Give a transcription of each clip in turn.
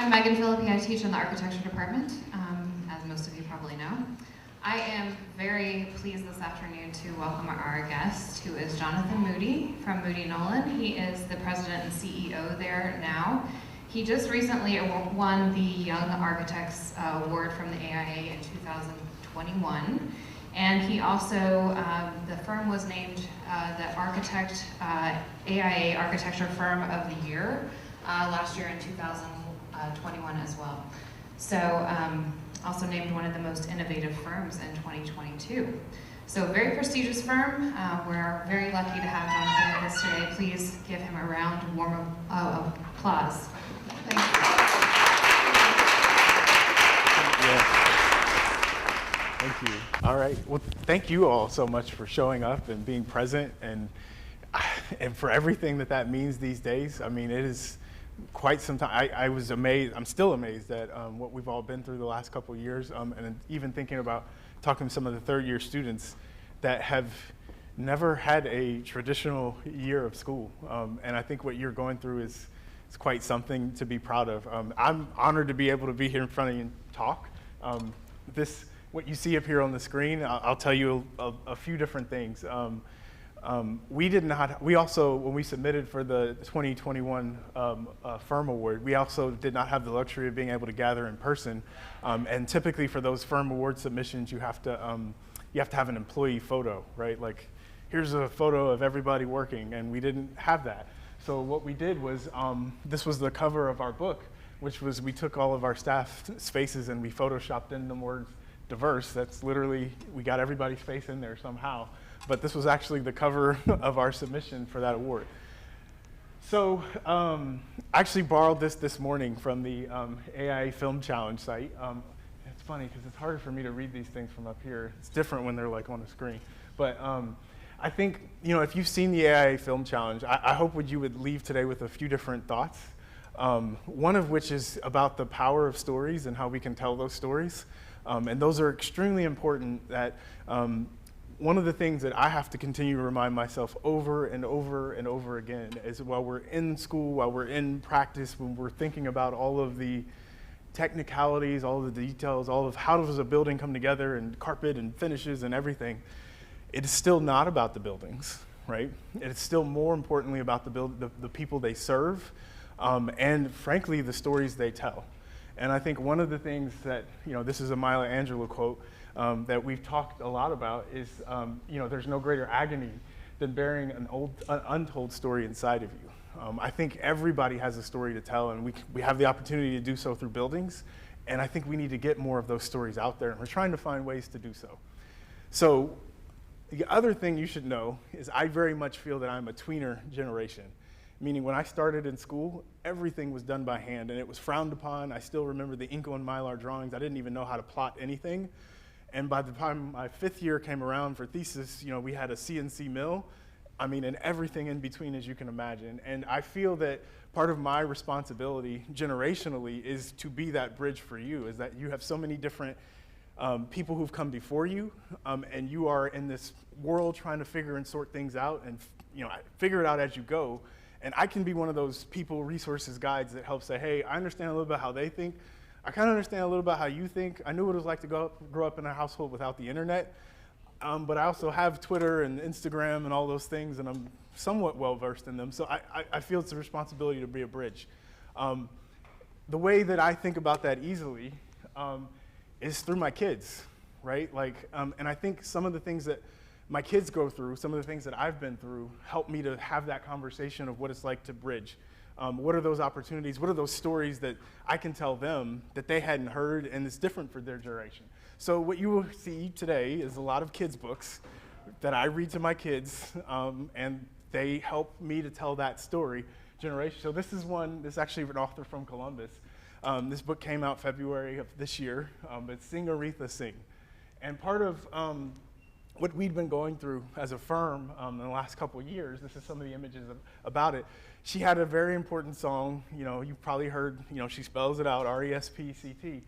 I'm Megan Philippi. I teach in the architecture department, as most of you probably know. I am very pleased this afternoon to welcome our guest, who is Jonathan Moody from Moody Nolan. He is the president and CEO there now. He just recently won the Young Architects Award from the AIA in 2021. And he also, the firm was named the AIA Architecture Firm of the Year last year in 2021 as well. So also named one of the most innovative firms in 2022. So very prestigious firm. We're very lucky to have Jonathan with us today. Please give him a round of warm applause. Thank you. Thank you. All right. Well, thank you all so much for showing up and being present and for everything that means these days. I mean, it is quite some time. I was amazed. I'm still amazed at what we've all been through the last couple of years, and even thinking about talking to some of the third-year students that have never had a traditional year of school. And I think what you're going through is quite something to be proud of. I'm honored to be able to be here in front of you and talk. What you see up here on the screen, I'll tell you a few different things. We also, when we submitted for the 2021 firm award, we also did not have the luxury of being able to gather in person. And typically for those firm award submissions, you have to have an employee photo, right? Like, here's a photo of everybody working, and we didn't have that. So what we did was, this was the cover of our book, which was we took all of our staff's faces and we photoshopped in the words diverse. That's literally, we got everybody's face in there somehow. But this was actually the cover of our submission for that award. So I actually borrowed this morning from the AIA Film Challenge site. It's funny because it's harder for me to read these things from up here. It's different when they're like on the screen. But I think, if you've seen the AIA Film Challenge, I hope you would leave today with a few different thoughts. One of which is about the power of stories and how we can tell those stories. And those are extremely important. That one of the things that I have to continue to remind myself over and over and over again is while we're in school, while we're in practice, when we're thinking about all of the technicalities, all of the details, all of how does a building come together and carpet and finishes and everything, it is still not about the buildings, right? It is still more importantly about the people they serve, and frankly, the stories they tell. And I think one of the things that, this is a Maya Angelou quote that we've talked a lot about is, there's no greater agony than bearing an untold story inside of you. I think everybody has a story to tell, and we have the opportunity to do so through buildings, and I think we need to get more of those stories out there, and we're trying to find ways to do so. So the other thing you should know is I very much feel that I'm a tweener generation. Meaning when I started in school, everything was done by hand and it was frowned upon. I still remember the ink on Mylar drawings. I didn't even know how to plot anything. And by the time my 5th year came around for thesis, we had a CNC mill. And everything in between, as you can imagine. And I feel that part of my responsibility generationally is to be that bridge for you, is that you have so many different people who've come before you, and you are in this world trying to figure and sort things out and figure it out as you go. And I can be one of those people, resources, guides that help say, hey, I understand a little bit how they think. I kind of understand a little bit how you think. I knew what it was like to grow up in a household without the internet. But I also have Twitter and Instagram and all those things, and I'm somewhat well-versed in them. So I feel it's a responsibility to be a bridge. The way that I think about that easily is through my kids, right? And I think some of the things that my kids go through, some of the things that I've been through, help me to have that conversation of what it's like to bridge. What are those opportunities? What are those stories that I can tell them that they hadn't heard and it's different for their generation? So what you will see today is a lot of kids' books that I read to my kids, and they help me to tell that story generation. So this is actually an author from Columbus. This book came out February of this year. It's Sing Aretha Sing. And part of what we'd been going through as a firm in the last couple of years, this is some of the images about it. She had a very important song, you've probably heard, she spells it out, R-E-S-P-C-T.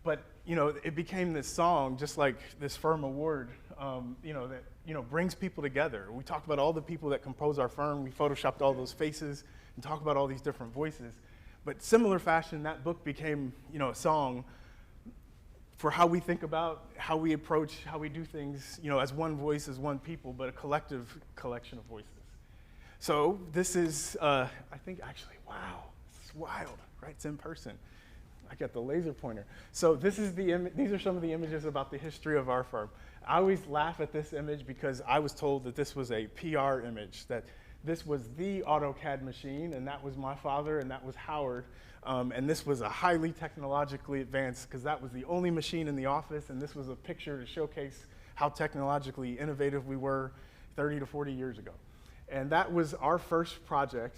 But, it became this song, just like this firm award, that, brings people together. We talked about all the people that compose our firm. We photoshopped all those faces and talked about all these different voices. But similar fashion, that book became, a song for how we think about, how we approach, how we do things, as one voice, as one people, but a collective collection of voices. So this is, I think actually, wow, it's wild, right? It's in person. I got the laser pointer. So these are some of the images about the history of our firm. I always laugh at this image because I was told that this was a PR image, that this was the AutoCAD machine, and that was my father, and that was Howard. And this was a highly technologically advanced, because that was the only machine in the office, and this was a picture to showcase how technologically innovative we were 30 to 40 years ago. And that was our first project,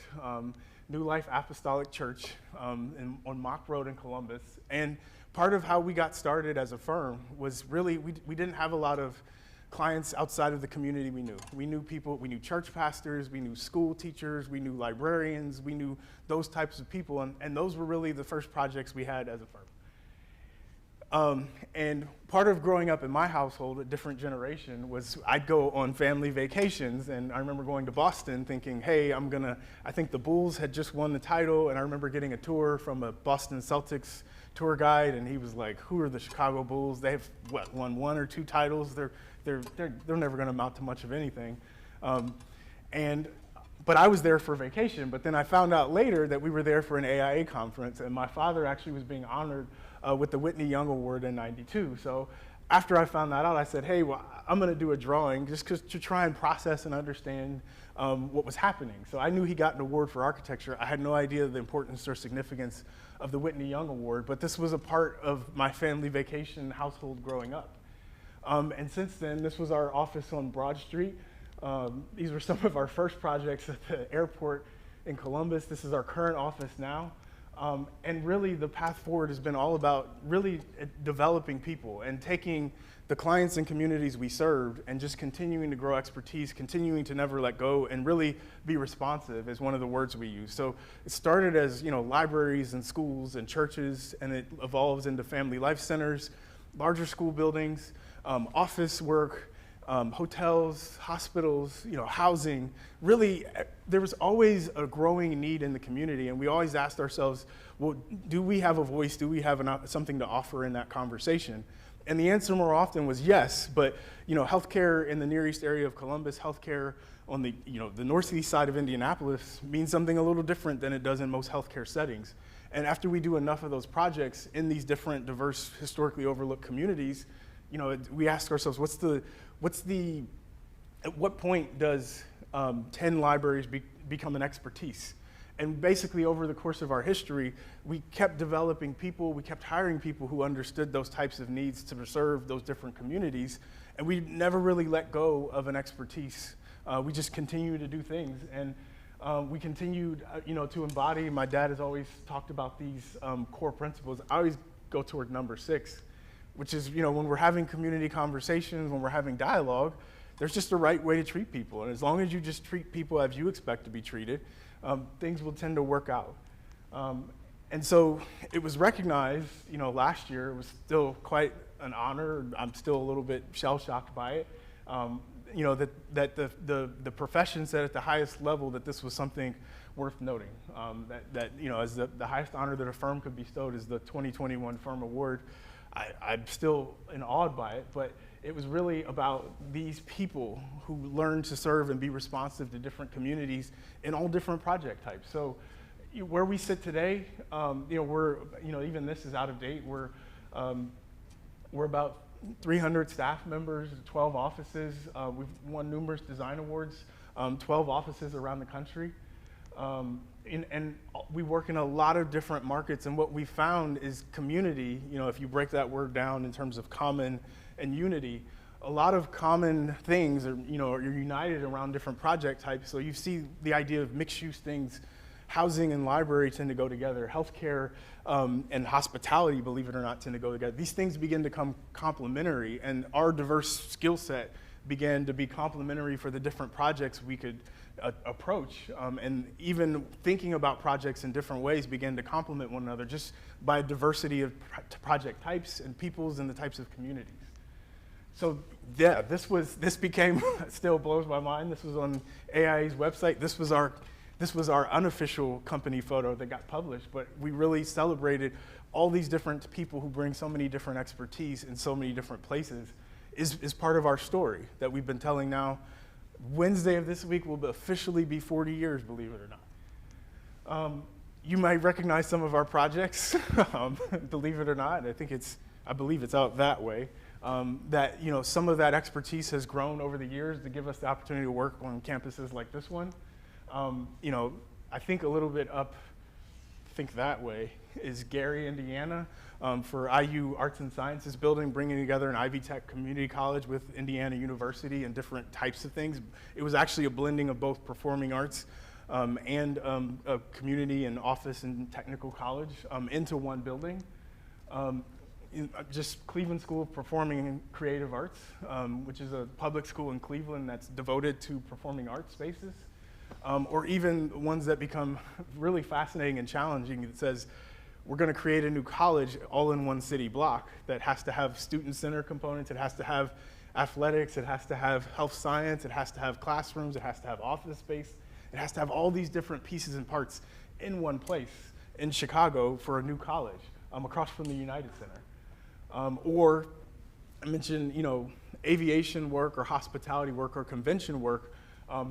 New Life Apostolic Church on Mock Road in Columbus. And part of how we got started as a firm was really, we didn't have a lot of clients outside of the community we knew. We knew people, we knew church pastors, we knew school teachers, we knew librarians, we knew those types of people, and those were really the first projects we had as a firm. And part of growing up in my household, a different generation, was I'd go on family vacations, and I remember going to Boston thinking, hey, I think the Bulls had just won the title, and I remember getting a tour from a Boston Celtics tour guide, and he was like, who are the Chicago Bulls? They have, won 1 or 2 titles? They're never gonna amount to much of anything. But I was there for vacation, but then I found out later that we were there for an AIA conference, and my father actually was being honored with the Whitney Young Award in '92. So after I found that out, I said, hey, well, I'm gonna do a drawing just to try and process and understand what was happening. So I knew he got an award for architecture. I had no idea the importance or significance of the Whitney Young Award, but this was a part of my family vacation household growing up. And since then, this was our office on Broad Street. These were some of our first projects at the airport in Columbus. This is our current office now. And really the path forward has been all about really developing people and taking the clients and communities we served and just continuing to grow expertise, continuing to never let go, and really be responsive is one of the words we use. So it started as libraries and schools and churches, and it evolves into family life centers, larger school buildings, office work, hotels, hospitals, housing. Really, there was always a growing need in the community, and we always asked ourselves, well, do we have a voice? Do we have something to offer in that conversation? And the answer more often was yes, but healthcare in the Near East area of Columbus, healthcare on the the northeast side of Indianapolis means something a little different than it does in most healthcare settings. And after we do enough of those projects in these different, diverse, historically overlooked communities, we ask ourselves, at what point does 10 libraries become an expertise? And basically over the course of our history, we kept developing people, we kept hiring people who understood those types of needs to serve those different communities, and we never really let go of an expertise. We just continued to do things, and we continued to embody. My dad has always talked about these core principles. I always go toward number 6, which is, when we're having community conversations, when we're having dialogue, there's just a right way to treat people. And as long as you just treat people as you expect to be treated, things will tend to work out. And so it was recognized, last year. It was still quite an honor. I'm still a little bit shell-shocked by it. That the profession said at the highest level that this was something worth noting. As the highest honor that a firm could bestow is the 2021 Firm Award. I'm still awed by it, but it was really about these people who learned to serve and be responsive to different communities in all different project types. So where we sit today, we're, even this is out of date. We're about 300 staff members, 12 offices. We've won numerous design awards, 12 offices around the country. And we work in a lot of different markets, and what we found is community, if you break that word down in terms of common and unity, a lot of common things are united around different project types. So you see the idea of mixed use things. Housing and library tend to go together. Healthcare and hospitality, believe it or not, tend to go together. These things begin to become complementary, and our diverse skill set began to be complementary for the different projects we could approach. And even thinking about projects in different ways began to complement one another just by diversity of project types and peoples and the types of communities. So this became, still blows my mind. This was on AIA's website. This was our This was our unofficial company photo that got published, but we really celebrated all these different people who bring so many different expertise in so many different places is part of our story that we've been telling now. Wednesday of this week will officially be 40 years, believe it or not. You might recognize some of our projects, believe it or not. I believe it's out that way. That some of that expertise has grown over the years to give us the opportunity to work on campuses like this one. I think a little bit up, think that way, is Gary, Indiana, for IU Arts and Sciences building, bringing together an Ivy Tech community college with Indiana University and different types of things. It was actually a blending of both performing arts and a community and office and technical college into one building. Just Cleveland School of Performing and Creative Arts, which is a public school in Cleveland that's devoted to performing arts spaces. Or even ones that become really fascinating and challenging. It says, we're going to create a new college all in one city block that has to have student center components, it has to have athletics, it has to have health science, it has to have classrooms, it has to have office space, it has to have all these different pieces and parts in one place in Chicago for a new college across from the United Center. Or I mentioned, aviation work or hospitality work or convention work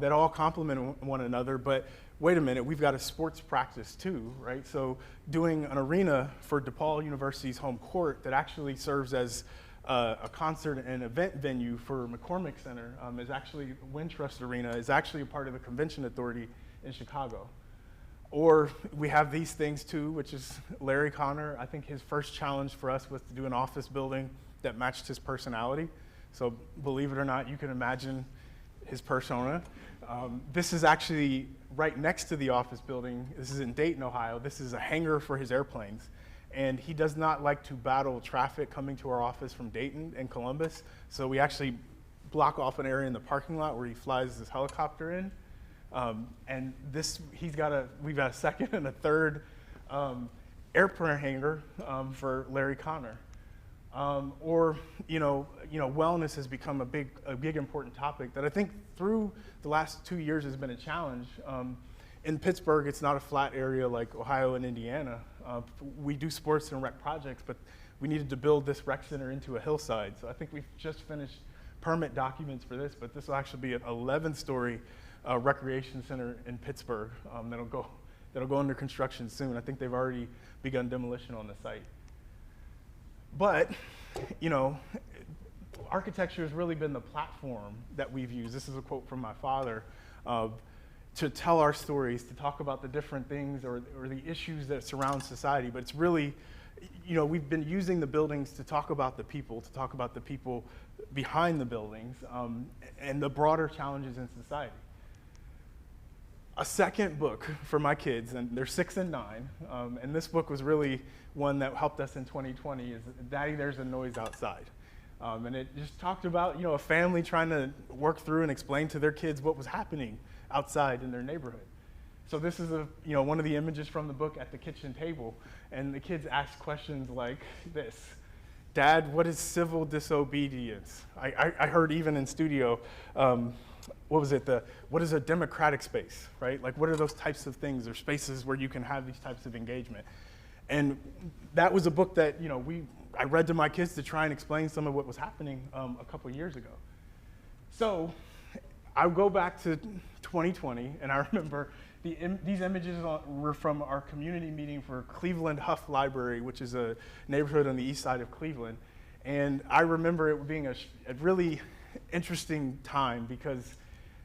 that all complement one another, but wait a minute, we've got a sports practice too, right? So doing an arena for DePaul University's home court that actually serves as a concert and event venue for McCormick Center is actually, Wintrust Arena is actually a part of the Convention Authority in Chicago. Or we have these things too, which is Larry Connor. I think his first challenge for us was to do an office building that matched his personality. So believe it or not, you can imagine his persona. This is actually right next to the office building. This is in Dayton, Ohio. This is a hangar for his airplanes. And he does not like to battle traffic coming to our office from Dayton and Columbus. So we actually block off an area in the parking lot where he flies his helicopter in. And we've got a second and a third airplane hangar for Larry Connor. Wellness has become a big important topic that I think through the last 2 years has been a challenge. In Pittsburgh, it's not a flat area like Ohio and Indiana. We do sports and rec projects, but we needed to build this rec center into a hillside. So I think we've just finished permit documents for this, but this will actually be an 11-story recreation center in Pittsburgh that'll go under construction soon. I think they've already begun demolition on the site. But, architecture has really been the platform that we've used. This is a quote from my father, to tell our stories, to talk about the different things or the issues that surround society. But it's really, we've been using the buildings to talk about the people behind the buildings and the broader challenges in society. A second book for my kids, and they're 6 and 9, and this book was really one that helped us in 2020, is Daddy, There's a Noise Outside. And it just talked about, a family trying to work through and explain to their kids what was happening outside in their neighborhood. So this is one of the images from the book at the kitchen table, and the kids ask questions like this. Dad, what is civil disobedience? I heard even in studio, what is a democratic space, right? Like, what are those types of things or spaces where you can have these types of engagement? And that was a book that, I read to my kids to try and explain some of what was happening a couple years ago. So I go back to 2020, and I remember these images were from our community meeting for Cleveland Huff Library, which is a neighborhood on the east side of Cleveland. And I remember it being a really interesting time because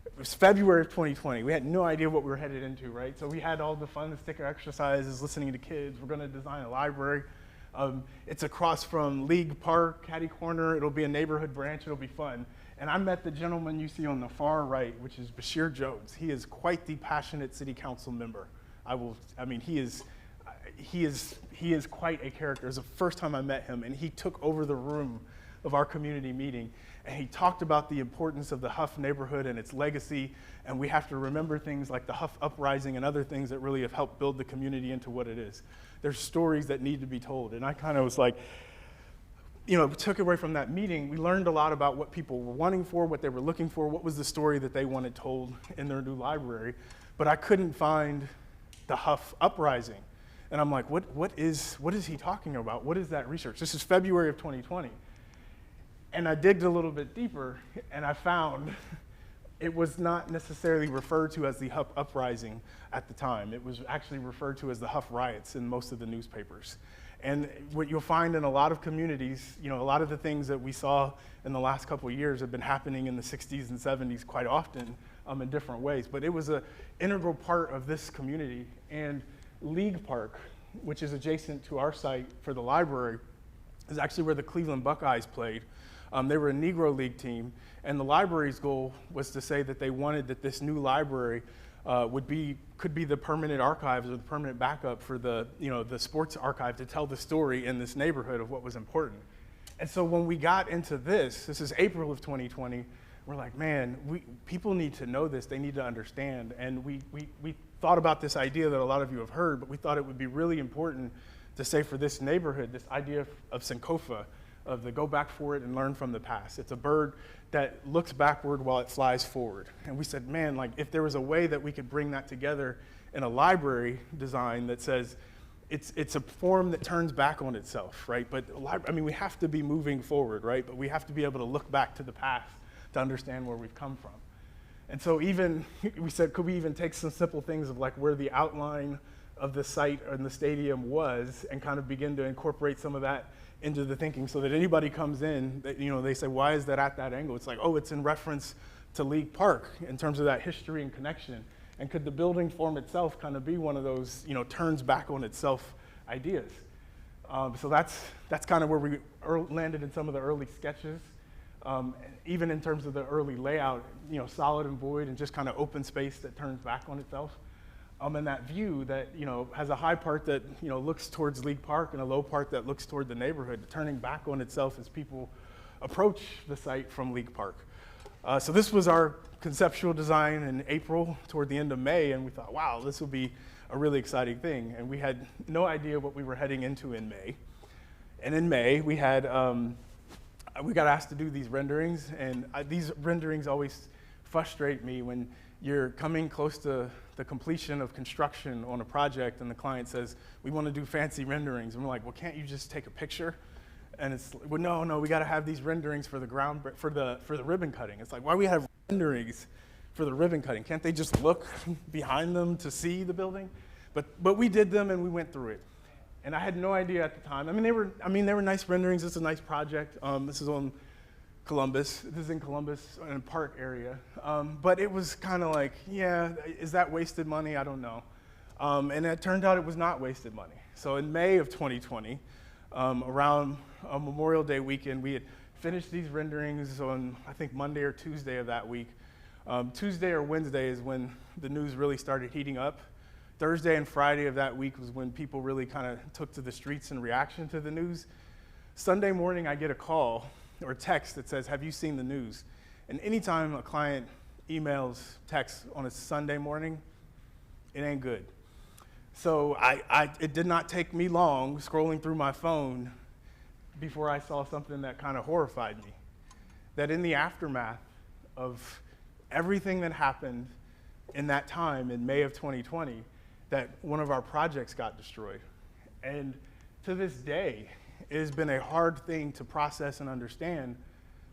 it was February of 2020. We had no idea what we were headed into, right? So we had all the fun, the sticker exercises, listening to kids. We're going to design a library. It's across from League Park, Caddy Corner. It'll be a neighborhood branch. It'll be fun. And I met the gentleman you see on the far right, which is Bashir Jones. He is quite the passionate city council member. He is quite a character. It was the first time I met him, and he took over the room of our community meeting, and he talked about the importance of the Huff neighborhood and its legacy, and we have to remember things like the Huff Uprising and other things that really have helped build the community into what it is. There's stories that need to be told, and I kind of was like, took away from that meeting, we learned a lot about what people were wanting for, what they were looking for, what was the story that they wanted told in their new library. but I couldn't find the Huff uprising. And I'm like, what is he talking about? What is that research? This is February of 2020. And I digged a little bit deeper, and I found it was not necessarily referred to as the Huff uprising at the time. It was actually referred to as the Huff riots in most of the newspapers. And what you'll find in a lot of communities, a lot of the things that we saw in the last couple of years have been happening in the 60s and 70s quite often in different ways. But it was an integral part of this community. And League Park, which is adjacent to our site for the library, is actually where the Cleveland Buckeyes played. They were a Negro League team, and the library's goal was to say that they wanted that this new library could be the permanent archives or the permanent backup for the sports archive to tell the story in this neighborhood of what was important. And so when we got into this is April of 2020, we're like, man, people need to know this, they need to understand. And we thought about this idea that a lot of you have heard, but we thought it would be really important to say for this neighborhood, this idea of Sankofa, of the go back for it and learn from the past. It's a bird that looks backward while it flies forward. And we said, man, like if there was a way that we could bring that together in a library design that says it's a form that turns back on itself, right? But we have to be moving forward, right? But we have to be able to look back to the past to understand where we've come from. And so we said, could we even take some simple things of like where the outline of the site and the stadium was and kind of begin to incorporate some of that into the thinking so that anybody comes in, they say, why is that at that angle? It's like, oh, it's in reference to League Park in terms of that history and connection. And could the building form itself kind of be one of those, turns back on itself ideas? So that's kind of where we landed in some of the early sketches. Even in terms of the early layout, solid and void and just kind of open space that turns back on itself. And that view that, has a high part that, looks towards League Park and a low part that looks toward the neighborhood, turning back on itself as people approach the site from League Park. So this was our conceptual design in April toward the end of May, and we thought, wow, this will be a really exciting thing. And we had no idea what we were heading into in May. And in May, we got asked to do these renderings, and these renderings always frustrate me when you're coming close to the completion of construction on a project and the client says, we want to do fancy renderings. And we're like, well, can't you just take a picture? And it's, well, no, we got to have these renderings for the ribbon cutting. It's like, why do we have renderings for the ribbon cutting? Can't they just look behind them to see the building? But we did them and we went through it. And I had no idea at the time. They were nice renderings. It's a nice project. This is on Columbus. This is in Columbus in a park area. But it was kind of like, yeah, is that wasted money? I don't know. And it turned out it was not wasted money. So in May of 2020, around Memorial Day weekend, we had finished these renderings on, I think, Monday or Tuesday of that week. Tuesday or Wednesday is when the news really started heating up. Thursday and Friday of that week was when people really kind of took to the streets in reaction to the news. Sunday morning, I get a call or text that says, have you seen the news? And anytime a client emails text on a Sunday morning, it ain't good. So it did not take me long scrolling through my phone before I saw something that kind of horrified me. That in the aftermath of everything that happened in that time in May of 2020, that one of our projects got destroyed. And to this day, it has been a hard thing to process and understand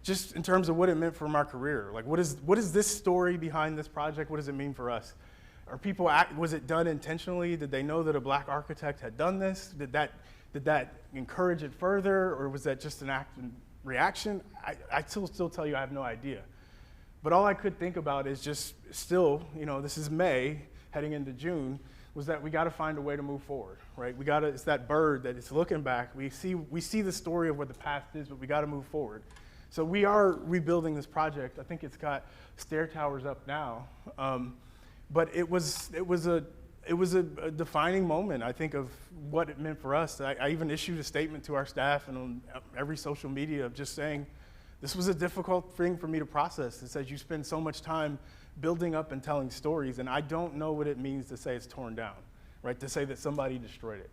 just in terms of what it meant for my career. Like, what is this story behind this project? What does it mean for us? Was it done intentionally? Did they know that a black architect had done this? Did that encourage it further, or was that just an act and reaction? I still tell you I have no idea. But all I could think about is just still, this is May, heading into June, was that we got to find a way to move forward, right? It's that bird that is looking back. We see the story of what the past is, but we got to move forward. So we are rebuilding this project. I think it's got stair towers up now, but it was a defining moment, I think, of what it meant for us. I even issued a statement to our staff and on every social media of just saying, this was a difficult thing for me to process. It says you spend so much time building up and telling stories, and I don't know what it means to say it's torn down, right? To say that somebody destroyed it.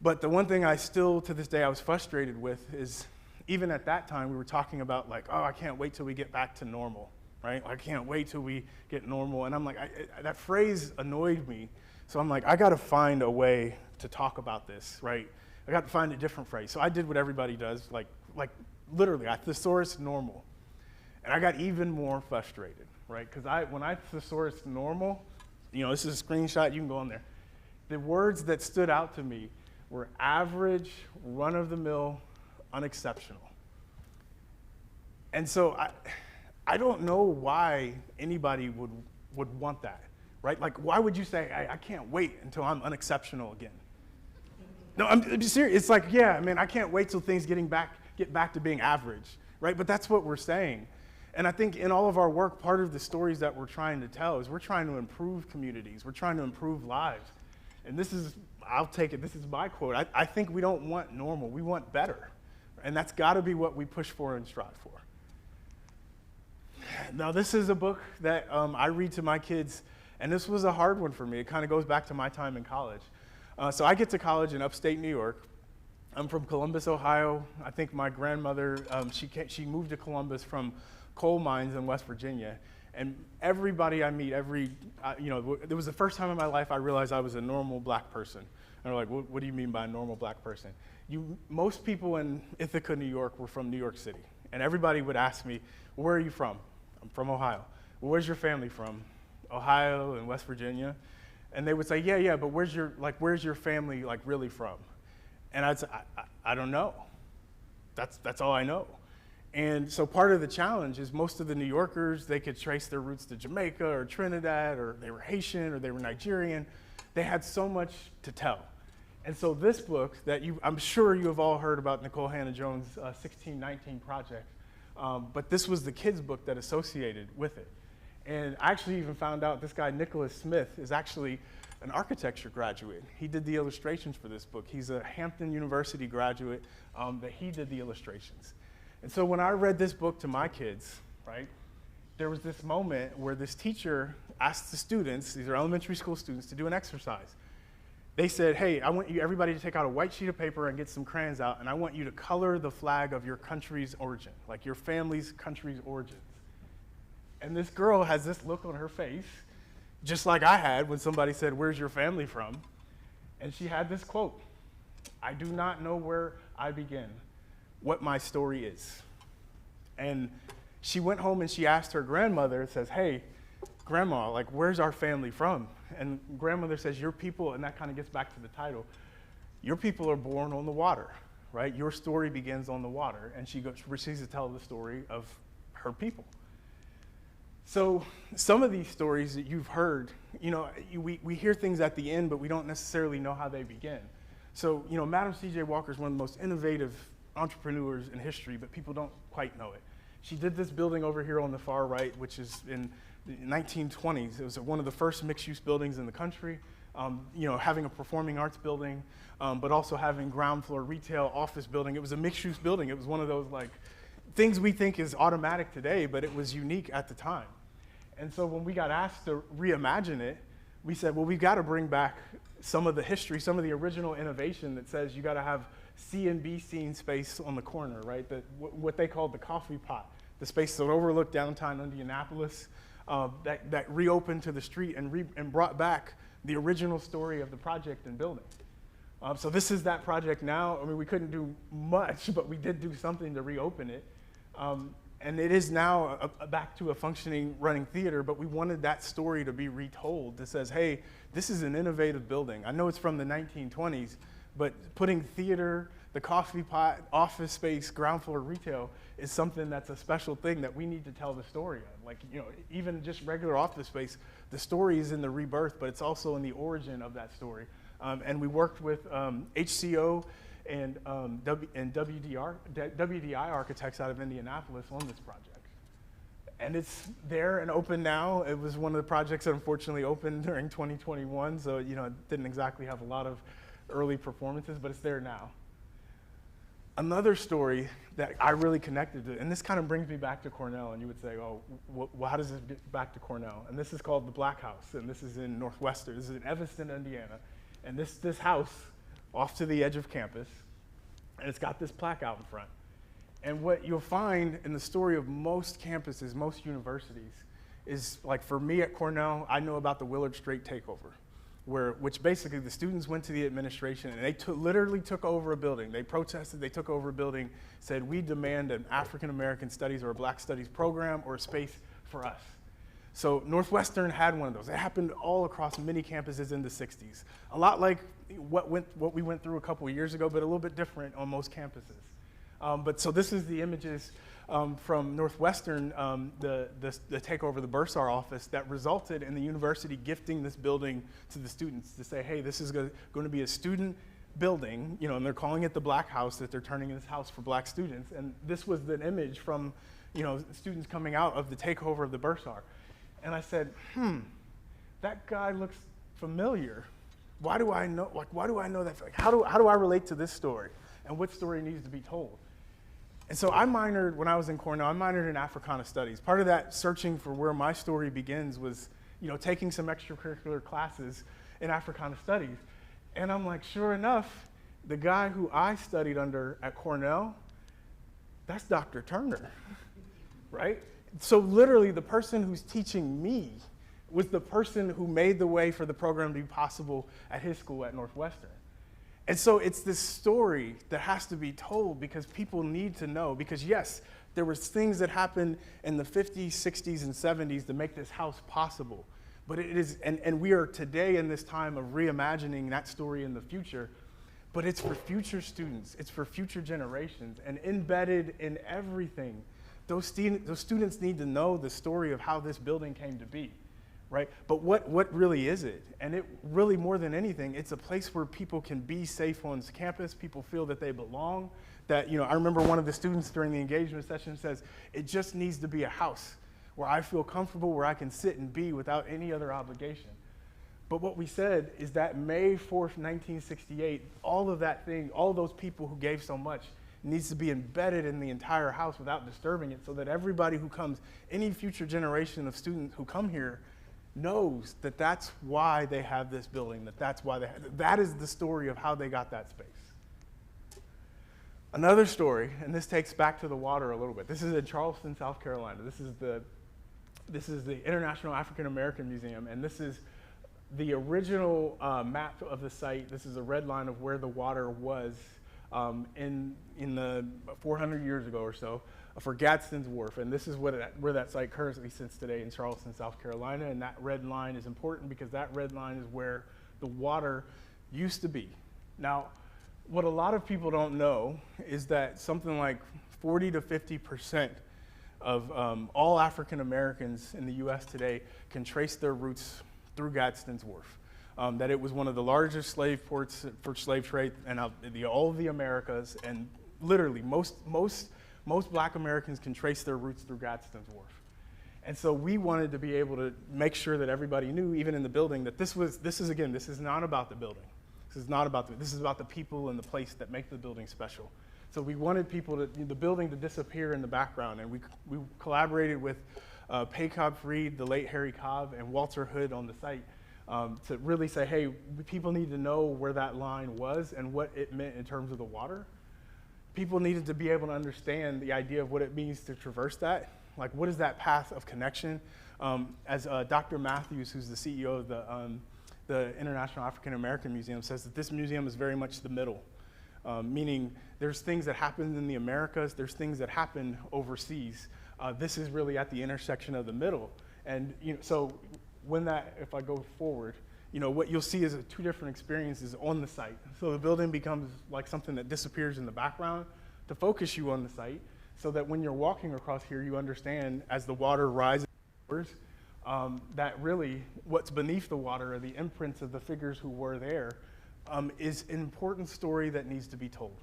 But the one thing I still, to this day, I was frustrated with is, even at that time, we were talking about like, oh, I can't wait till we get back to normal, right? I can't wait till we get normal. And I'm like, that phrase annoyed me. So I'm like, I got to find a way to talk about this, right? I got to find a different phrase. So I did what everybody does, like literally, I thesaurus normal. And I got even more frustrated, right? Because when I thesaurus normal, this is a screenshot, you can go on there. The words that stood out to me were average, run-of-the-mill, unexceptional. And so I don't know why anybody would want that, right? Like, why would you say, I can't wait until I'm unexceptional again? No, I'm serious. It's like, yeah, man, I can't wait till things get back to being average, right? But that's what we're saying. And I think in all of our work, part of the stories that we're trying to tell is we're trying to improve communities. We're trying to improve lives. And I'll take it, this is my quote. I think we don't want normal, we want better. And that's gotta be what we push for and strive for. Now, this is a book that I read to my kids, and this was a hard one for me. It kind of goes back to my time in college. So I get to college in upstate New York. I'm from Columbus, Ohio. I think my grandmother, she moved to Columbus from coal mines in West Virginia. And everybody I meet, it was the first time in my life I realized I was a normal black person. And they're like, what do you mean by a normal black person? Most people in Ithaca, New York were from New York City. And everybody would ask me, where are you from? I'm from Ohio. Well, where's your family from? Ohio and West Virginia. And they would say, yeah, but where's your family really from? And I'd say, I don't know. That's all I know. And so part of the challenge is most of the New Yorkers, they could trace their roots to Jamaica or Trinidad, or they were Haitian or they were Nigerian. They had so much to tell. And so this book that I'm sure you have all heard about, Nicole Hannah-Jones' 1619 Project, but this was the kids' book that associated with it. And I actually even found out this guy, Nicholas Smith, is actually an architecture graduate. He did the illustrations for this book. He's a Hampton University graduate, that he did the illustrations. And so when I read this book to my kids, right, there was this moment where this teacher asked the students, these are elementary school students, to do an exercise. They said, hey, I want everybody to take out a white sheet of paper and get some crayons out, and I want you to color the flag of your country's origin, like your family's country's origins. And this girl has this look on her face, just like I had when somebody said, where's your family from? And she had this quote, I do not know where I begin, what my story is. And she went home and she asked her grandmother, says, hey, grandma, where's our family from? And grandmother says, your people, and that kind of gets back to the title, your people are born on the water, right? Your story begins on the water. And she proceeds to tell the story of her people. So some of these stories that you've heard, we hear things at the end, but we don't necessarily know how they begin. So, Madam C.J. Walker is one of the most innovative entrepreneurs in history, but people don't quite know it. She did this building over here on the far right, which is in the 1920s. It was one of the first mixed-use buildings in the country, having a performing arts building, but also having ground floor retail, office building. It was a mixed-use building. It was one of those things we think is automatic today, but it was unique at the time. And so when we got asked to reimagine it, we said, well, we've got to bring back some of the history, some of the original innovation that says you got to have C and B scene space on the corner, right? What they called the coffee pot, the space that overlooked downtown Indianapolis, that reopened to the street and brought back the original story of the project and building. So this is that project now. I mean, we couldn't do much, but we did do something to reopen it. And it is now back to a functioning, running theater, but we wanted that story to be retold that says, hey, this is an innovative building. I know it's from the 1920s, but putting theater, the coffee pot, office space, ground floor retail is something that's a special thing that we need to tell the story of. Even just regular office space, the story is in the rebirth, but it's also in the origin of that story. And we worked with HCO and WDI architects out of Indianapolis on this project. And it's there and open now. It was one of the projects that unfortunately opened during 2021, so it didn't exactly have a lot of early performances, but it's there now. Another story that I really connected to, and this kind of brings me back to Cornell, and you would say, oh, how does this get back to Cornell? And this is called the Black House, and this is in Northwestern. This is in Evanston, Indiana. And this house, off to the edge of campus, and it's got this plaque out in front. And what you'll find in the story of most campuses, most universities, is like for me at Cornell, I know about the Willard Straight takeover, which basically the students went to the administration and they literally took over a building. They protested, they took over a building, said we demand an African American studies or a black studies program or a space for us. So Northwestern had one of those. It happened all across many campuses in the 60s. A lot like what we went through a couple of years ago, but a little bit different on most campuses. So this is the images from Northwestern, the takeover of the Bursar office that resulted in the university gifting this building to the students to say, hey, this is going to be a student building, and they're calling it the Black House, that they're turning this house for black students. And this was the image from, students coming out of the takeover of the Bursar. And I said, that guy looks familiar. Why do I know? Why do I know that? Like, how do I relate to this story? And what story needs to be told? And so I minored, when I was in Cornell, I minored in Africana Studies. Part of that searching for where my story begins was, taking some extracurricular classes in Africana Studies. And I'm like, sure enough, the guy who I studied under at Cornell, that's Dr. Turner, right? So literally the person who's teaching me was the person who made the way for the program to be possible at his school at Northwestern. And so it's this story that has to be told because people need to know. Because yes, there was things that happened in the 50s, 60s, and 70s to make this house possible. But it is, and we are today in this time of reimagining that story in the future. But it's for future students, it's for future generations, and embedded in everything. Those students need to know the story of how this building came to be. Right? But what really is it? And it really, more than anything, it's a place where people can be safe on campus. People feel that they belong. That, I remember one of the students during the engagement session says, it just needs to be a house where I feel comfortable, where I can sit and be without any other obligation. But what we said is that May 4th, 1968, all of that thing, all those people who gave so much needs to be embedded in the entire house without disturbing it, so that everybody who comes, any future generation of students who come here, knows that that's why they have this building, that is the story of how they got that space. Another story, and this takes back to the water a little bit. This is in Charleston, South Carolina. This is the International African American Museum, and this is the original map of the site. This is a red line of where the water was in the 400 years ago or so for Gadsden's Wharf. And this is where that site currently sits today in Charleston, South Carolina. And that red line is important because that red line is where the water used to be. Now, what a lot of people don't know is that something like 40 to 50% of all African Americans in the US today can trace their roots through Gadsden's Wharf. That it was one of the largest slave ports for slave trade and all of the Americas, and literally most black Americans can trace their roots through Gadsden's Wharf. And so we wanted to be able to make sure that everybody knew, even in the building, that this is not about the building. This is about the people and the place that make the building special. So we wanted the building to disappear in the background, and we collaborated with Pay Cobb Freed, the late Harry Cobb, and Walter Hood on the site to really say, hey, people need to know where that line was and what it meant in terms of the water. People needed to be able to understand the idea of what it means to traverse that. Like, what is that path of connection? As Dr. Matthews, who's the CEO of the International African American Museum, says that this museum is very much the middle, meaning there's things that happen in the Americas, there's things that happen overseas. This is really at the intersection of the middle. And so if I go forward, what you'll see is two different experiences on the site. So the building becomes like something that disappears in the background to focus you on the site, so that when you're walking across here, you understand as the water rises, that really what's beneath the water are the imprints of the figures who were there, is an important story that needs to be told.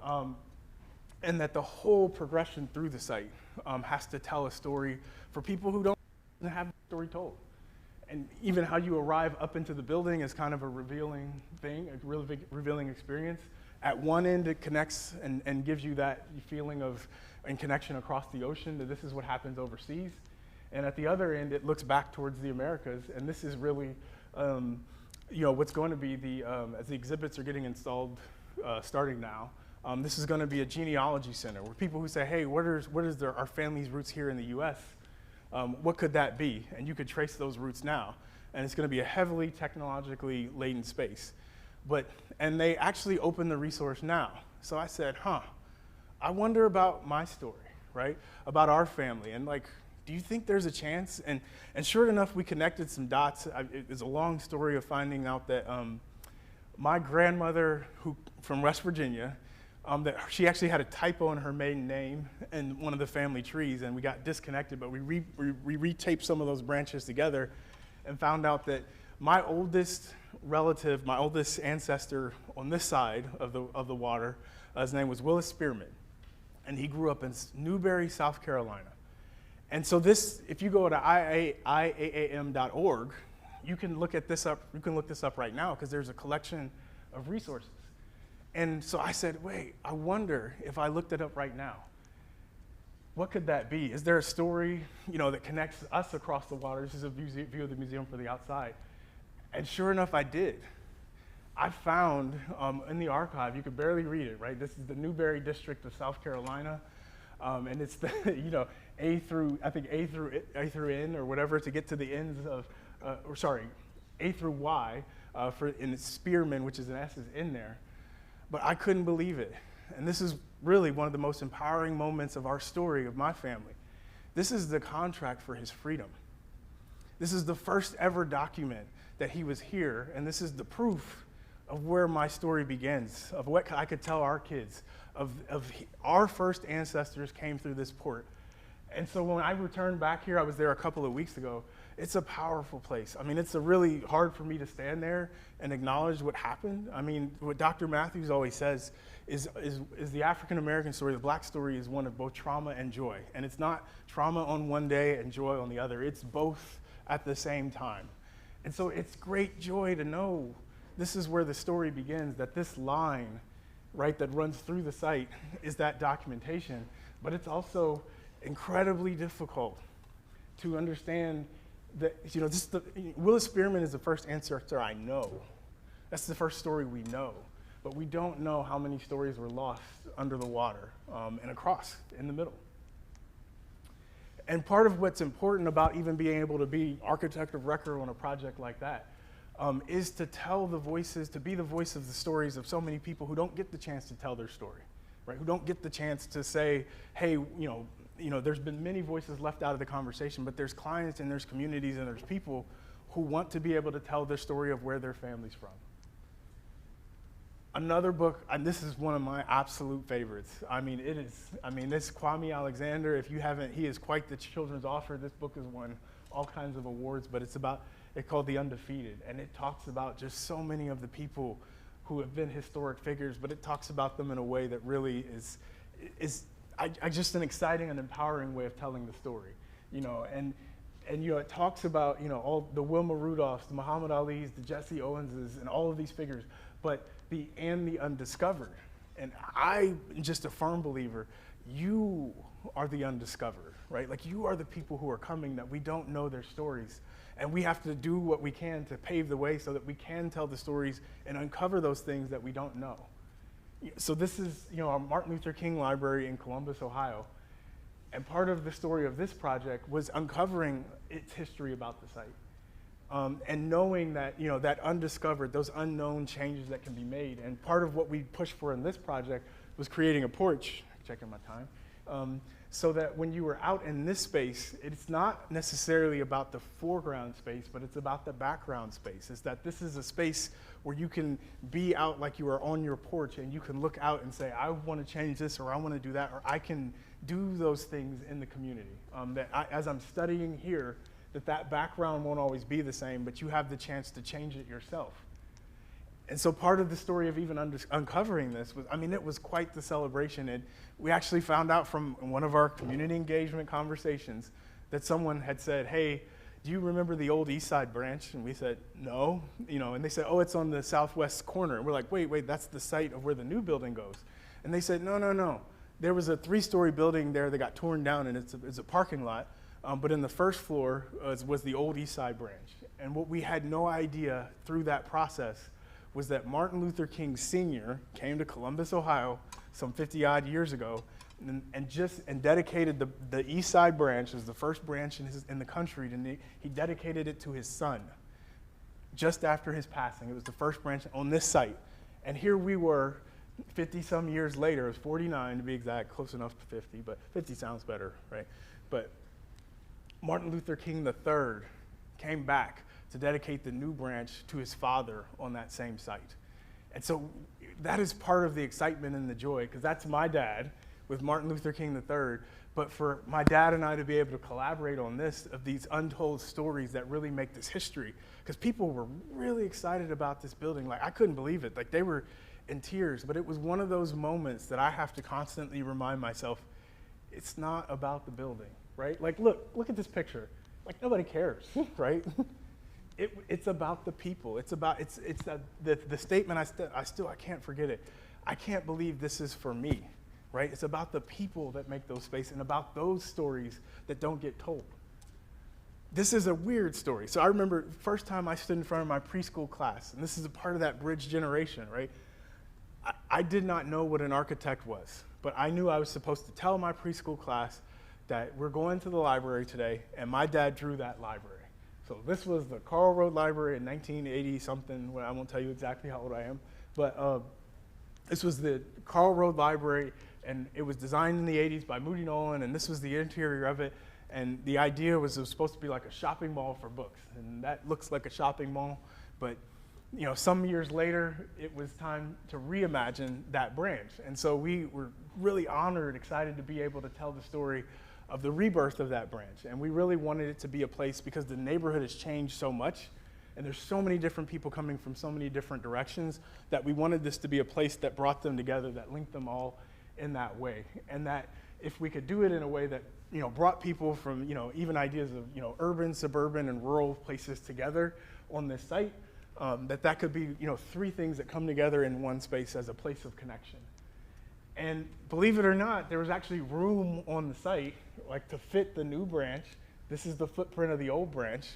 And that the whole progression through the site has to tell a story for people who don't have the story told. And even how you arrive up into the building is kind of a revealing thing, a really big revealing experience. At one end, it connects and gives you that feeling of and connection across the ocean, that this is what happens overseas. And at the other end, it looks back towards the Americas, and this is really, what's going to be as the exhibits are getting installed starting now, This is going to be a genealogy center where people who say, hey, what is our family's roots here in the U.S.? What could that be? And you could trace those roots now. And it's going to be a heavily technologically laden space. And they actually open the resource now. So I said, I wonder about my story, right? About our family. And like, do you think there's a chance? And sure enough, we connected some dots. It's a long story of finding out that my grandmother, who from West Virginia, that she actually had a typo in her maiden name in one of the family trees, and we got disconnected, but we retaped some of those branches together and found out that my oldest relative, my oldest ancestor on this side of the water, his name was Willis Spearman, and he grew up in Newberry, South Carolina. And so this, if you go to IAAM.org, you can look this up right now because there's a collection of resources. And so I said, wait, I wonder if I looked it up right now, what could that be? Is there a story, that connects us across the water? This is a view of the museum from the outside. And sure enough, I did. I found in the archive, you could barely read it, right? This is the Newberry district of South Carolina. And it's the, A through N or whatever to get to the ends of, A through Y in Spearman, which is an S, is in there. But I couldn't believe it. And this is really one of the most empowering moments of our story, of my family. This is the contract for his freedom. This is the first ever document that he was here, and this is the proof of where my story begins, of what I could tell our kids, of our first ancestors came through this port. And so when I returned back here, I was there a couple of weeks ago, it's a powerful place. I mean, it's really hard for me to stand there and acknowledge what happened. I mean, what Dr. Matthews always says is the African-American story, the Black story, is one of both trauma and joy. And it's not trauma on one day and joy on the other. It's both at the same time. And so it's great joy to know this is where the story begins, that this line, right, that runs through the site is that documentation. But it's also incredibly difficult to understand that, Willis Spearman is the first ancestor I know. That's the first story we know. But we don't know how many stories were lost under the water and across in the middle. And part of what's important about even being able to be architect of record on a project like that is to tell the voices, to be the voice of the stories of so many people who don't get the chance to tell their story, right? Who don't get the chance to say, hey, there's been many voices left out of the conversation, but there's clients and there's communities and there's people who want to be able to tell their story of where their family's from. Another book, and this is one of my absolute favorites. This Kwame Alexander, if you haven't, he is quite the children's author. This book has won all kinds of awards, but it's called The Undefeated, and it talks about just so many of the people who have been historic figures, but it talks about them in a way that really is just an exciting and empowering way of telling the story, and it talks about, all the Wilma Rudolphs, the Muhammad Alis, the Jesse Owenses, and all of these figures, but the undiscovered. And I'm just a firm believer, you are the undiscovered, right? Like, you are the people who are coming that we don't know their stories. And we have to do what we can to pave the way so that we can tell the stories and uncover those things that we don't know. So this is, our Martin Luther King Library in Columbus, Ohio. And part of the story of this project was uncovering its history about the site. And knowing that, that undiscovered, those unknown changes that can be made. And part of what we pushed for in this project was creating a porch, checking my time, so that when you were out in this space, it's not necessarily about the foreground space, but it's about the background space. It's that this is a space where you can be out like you are on your porch and you can look out and say, I want to change this, or I want to do that, or I can do those things in the community. As I'm studying here, that background won't always be the same, but you have the chance to change it yourself. And so part of the story of even uncovering this was, it was quite the celebration. And we actually found out from one of our community engagement conversations that someone had said, hey, do you remember the old East Side branch? And we said, no, and they said, oh, it's on the southwest corner. And we're like, wait, that's the site of where the new building goes. And they said, no. There was a 3-story building there that got torn down, and it's a parking lot. But in the first floor was the old East Side branch. And what we had no idea through that process was that Martin Luther King Sr. came to Columbus, Ohio, some 50 odd years ago, and dedicated the East Side branch as the first branch in the country. He dedicated it to his son just after his passing. It was the first branch on this site. And here we were 50 some years later, it was 49 to be exact, close enough to 50, but 50 sounds better, right? But Martin Luther King III came back to dedicate the new branch to his father on that same site. And so that is part of the excitement and the joy, because that's my dad with Martin Luther King III. But for my dad and I to be able to collaborate on this, of these untold stories that really make this history, because people were really excited about this building. Like, I couldn't believe it. Like, they were in tears. But it was one of those moments that I have to constantly remind myself, it's not about the building, right? Like, look at this picture. Like, nobody cares, right? It's about the people. It's the statement I can't forget it. I can't believe this is for me, right? It's about the people that make those spaces and about those stories that don't get told. This is a weird story. So I remember first time I stood in front of my preschool class, and this is a part of that bridge generation, right? I did not know what an architect was, but I knew I was supposed to tell my preschool class that we're going to the library today, and my dad drew that library. So this was the Karl Road Library in 1980 something. Well, I won't tell you exactly how old I am, but this was the Karl Road Library, and it was designed in the 80s by Moody Nolan, and this was the interior of it. And the idea was it was supposed to be like a shopping mall for books, and that looks like a shopping mall, but some years later, it was time to reimagine that branch. And so we were really honored, excited to be able to tell the story of the rebirth of that branch. And we really wanted it to be a place, because the neighborhood has changed so much, and there's so many different people coming from so many different directions, that we wanted this to be a place that brought them together, that linked them all in that way. And that if we could do it in a way that brought people from even ideas of urban, suburban, and rural places together on this site, that could be three things that come together in one space as a place of connection. And believe it or not, there was actually room on the site to fit the new branch. This is the footprint of the old branch,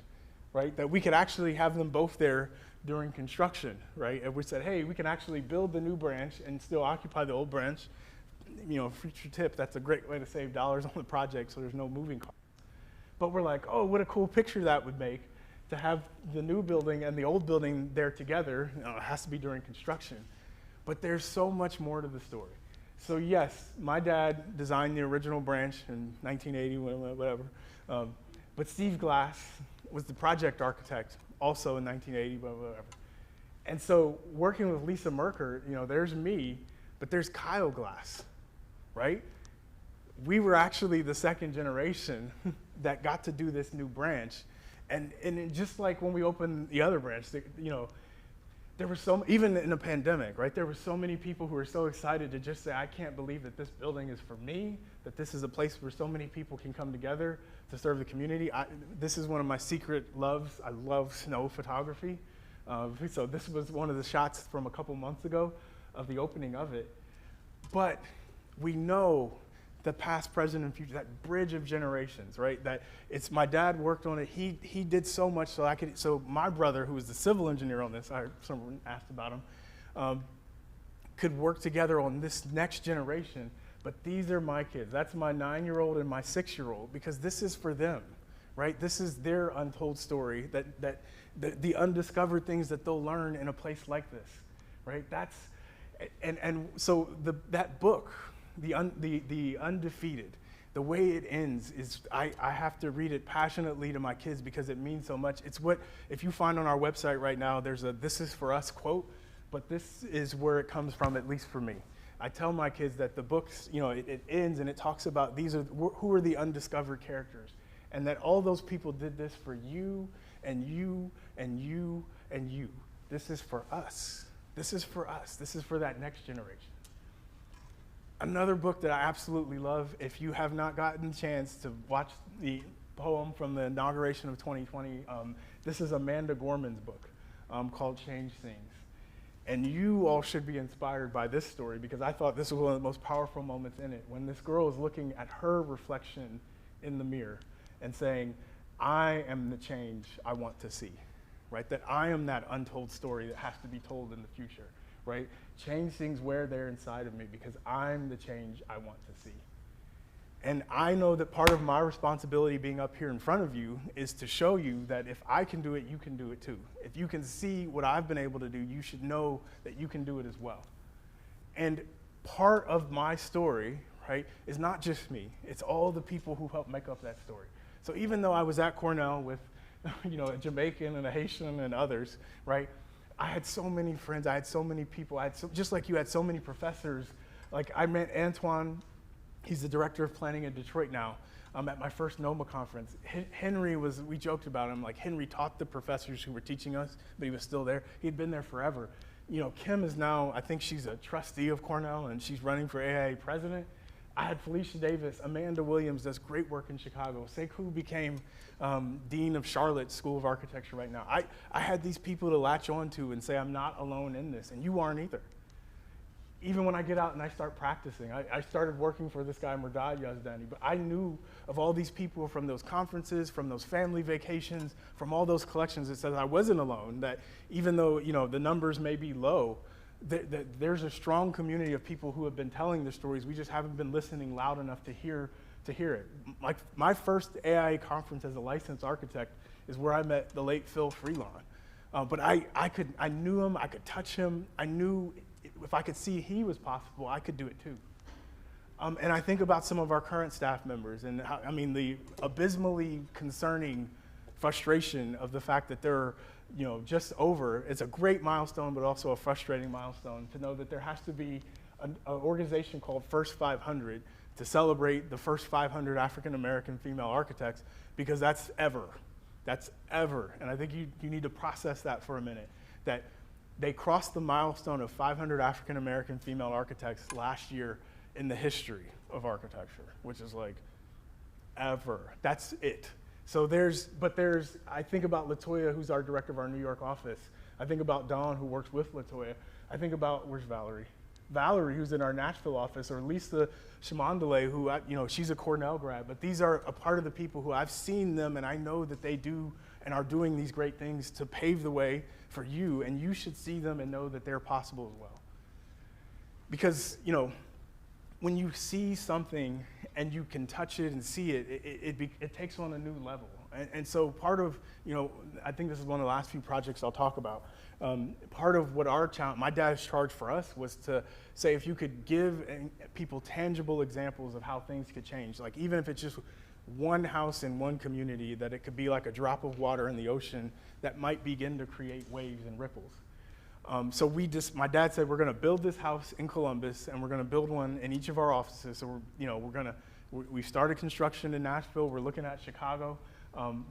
right? That we could actually have them both there during construction, right? And we said, hey, we can actually build the new branch and still occupy the old branch. Future tip, that's a great way to save dollars on the project, so there's no moving costs. But we're like, oh, what a cool picture that would make, to have the new building and the old building there together. It has to be during construction. But there's so much more to the story. So yes, my dad designed the original branch in 1980, whatever. But Steve Glass was the project architect also in 1980, whatever. And so working with Lisa Merker, there's me, but there's Kyle Glass, right? We were actually the second generation that got to do this new branch. And just like when we opened the other branch, there were even in a pandemic, right? There were so many people who were so excited to just say, I can't believe that this building is for me, that this is a place where so many people can come together to serve the community. This is one of my secret loves. I love snow photography. So this was one of the shots from a couple months ago of the opening of it. But we know the past, present, and future, that bridge of generations, right? That it's my dad worked on it. He did so much so my brother, who was the civil engineer on this, someone asked about him, could work together on this next generation. But these are my kids. That's my 9-year-old and my 6-year-old, because this is for them, right? This is their untold story, that the undiscovered things that they'll learn in a place like this, right? So that book, the Undefeated, the way it ends is I have to read it passionately to my kids, because it means so much. It's what, if you find on our website right now, there's a "This is for us" quote, but this is where it comes from, at least for me. I tell my kids that the books, it ends and it talks about who are the undiscovered characters, and that all those people did this for you and you and you and you. This is for us. This is for us. This is for that next generation. Another book that I absolutely love, if you have not gotten a chance to watch the poem from the inauguration of 2020, this is Amanda Gorman's book called Change Things. And you all should be inspired by this story, because I thought this was one of the most powerful moments in it, when this girl is looking at her reflection in the mirror and saying, I am the change I want to see, right? That I am that untold story that has to be told in the future, right? Change things where they're inside of me because I'm the change I want to see. And I know that part of my responsibility being up here in front of you is to show you that if I can do it, you can do it too. If you can see what I've been able to do, you should know that you can do it as well. And part of my story, right, is not just me. It's all the people who helped make up that story. So even though I was at Cornell with, a Jamaican and a Haitian and others, right, I had so many friends. I had so many people. Just like you had so many professors. Like I met Antoine. He's the director of planning in Detroit now. At my first NOMA conference. We joked about him, like Henry taught the professors who were teaching us, but he was still there. He'd been there forever. Kim is now, I think she's a trustee of Cornell and she's running for AIA president. I had Felicia Davis, Amanda Williams does great work in Chicago. Sekou became Dean of Charlotte School of Architecture right now. I had these people to latch on to and say, I'm not alone in this, and you aren't either. Even when I get out and I start practicing, I started working for this guy, Murdad Yazdani, but I knew of all these people from those conferences, from those family vacations, from all those collections that says I wasn't alone, that even though the numbers may be low, that there's a strong community of people who have been telling the stories. We just haven't been listening loud enough to hear it. Like my first AIA conference as a licensed architect is where I met the late Phil Freelon. But I knew him, I could touch him, I knew if I could see he was possible, I could do it too. And I think about some of our current staff members and the abysmally concerning frustration of the fact that they're just over. It's a great milestone, but also a frustrating milestone to know that there has to be an organization called First 500 to celebrate the first 500 African-American female architects, because that's ever. And I think you need to process that for a minute, that they crossed the milestone of 500 African-American female architects last year in the history of architecture, which is like ever. That's it. So I think about Latoya, who's our director of our New York office. I think about Dawn, who works with Latoya. I think about, where's Valerie? Valerie, who's in our Nashville office, or Lisa Shimandale, who, she's a Cornell grad, but these are a part of the people who I've seen them and I know that they do and are doing these great things to pave the way for you, and you should see them and know that they're possible as well. Because, when you see something and you can touch it and see it, it takes on a new level. And so part of, I think this is one of the last few projects I'll talk about. Part of what my dad's charge for us was to say, if you could give people tangible examples of how things could change, like even if it's just one house in one community, that it could be like a drop of water in the ocean that might begin to create waves and ripples. So my dad said, we're going to build this house in Columbus, and we're going to build one in each of our offices. So we started construction in Nashville. We're looking at Chicago,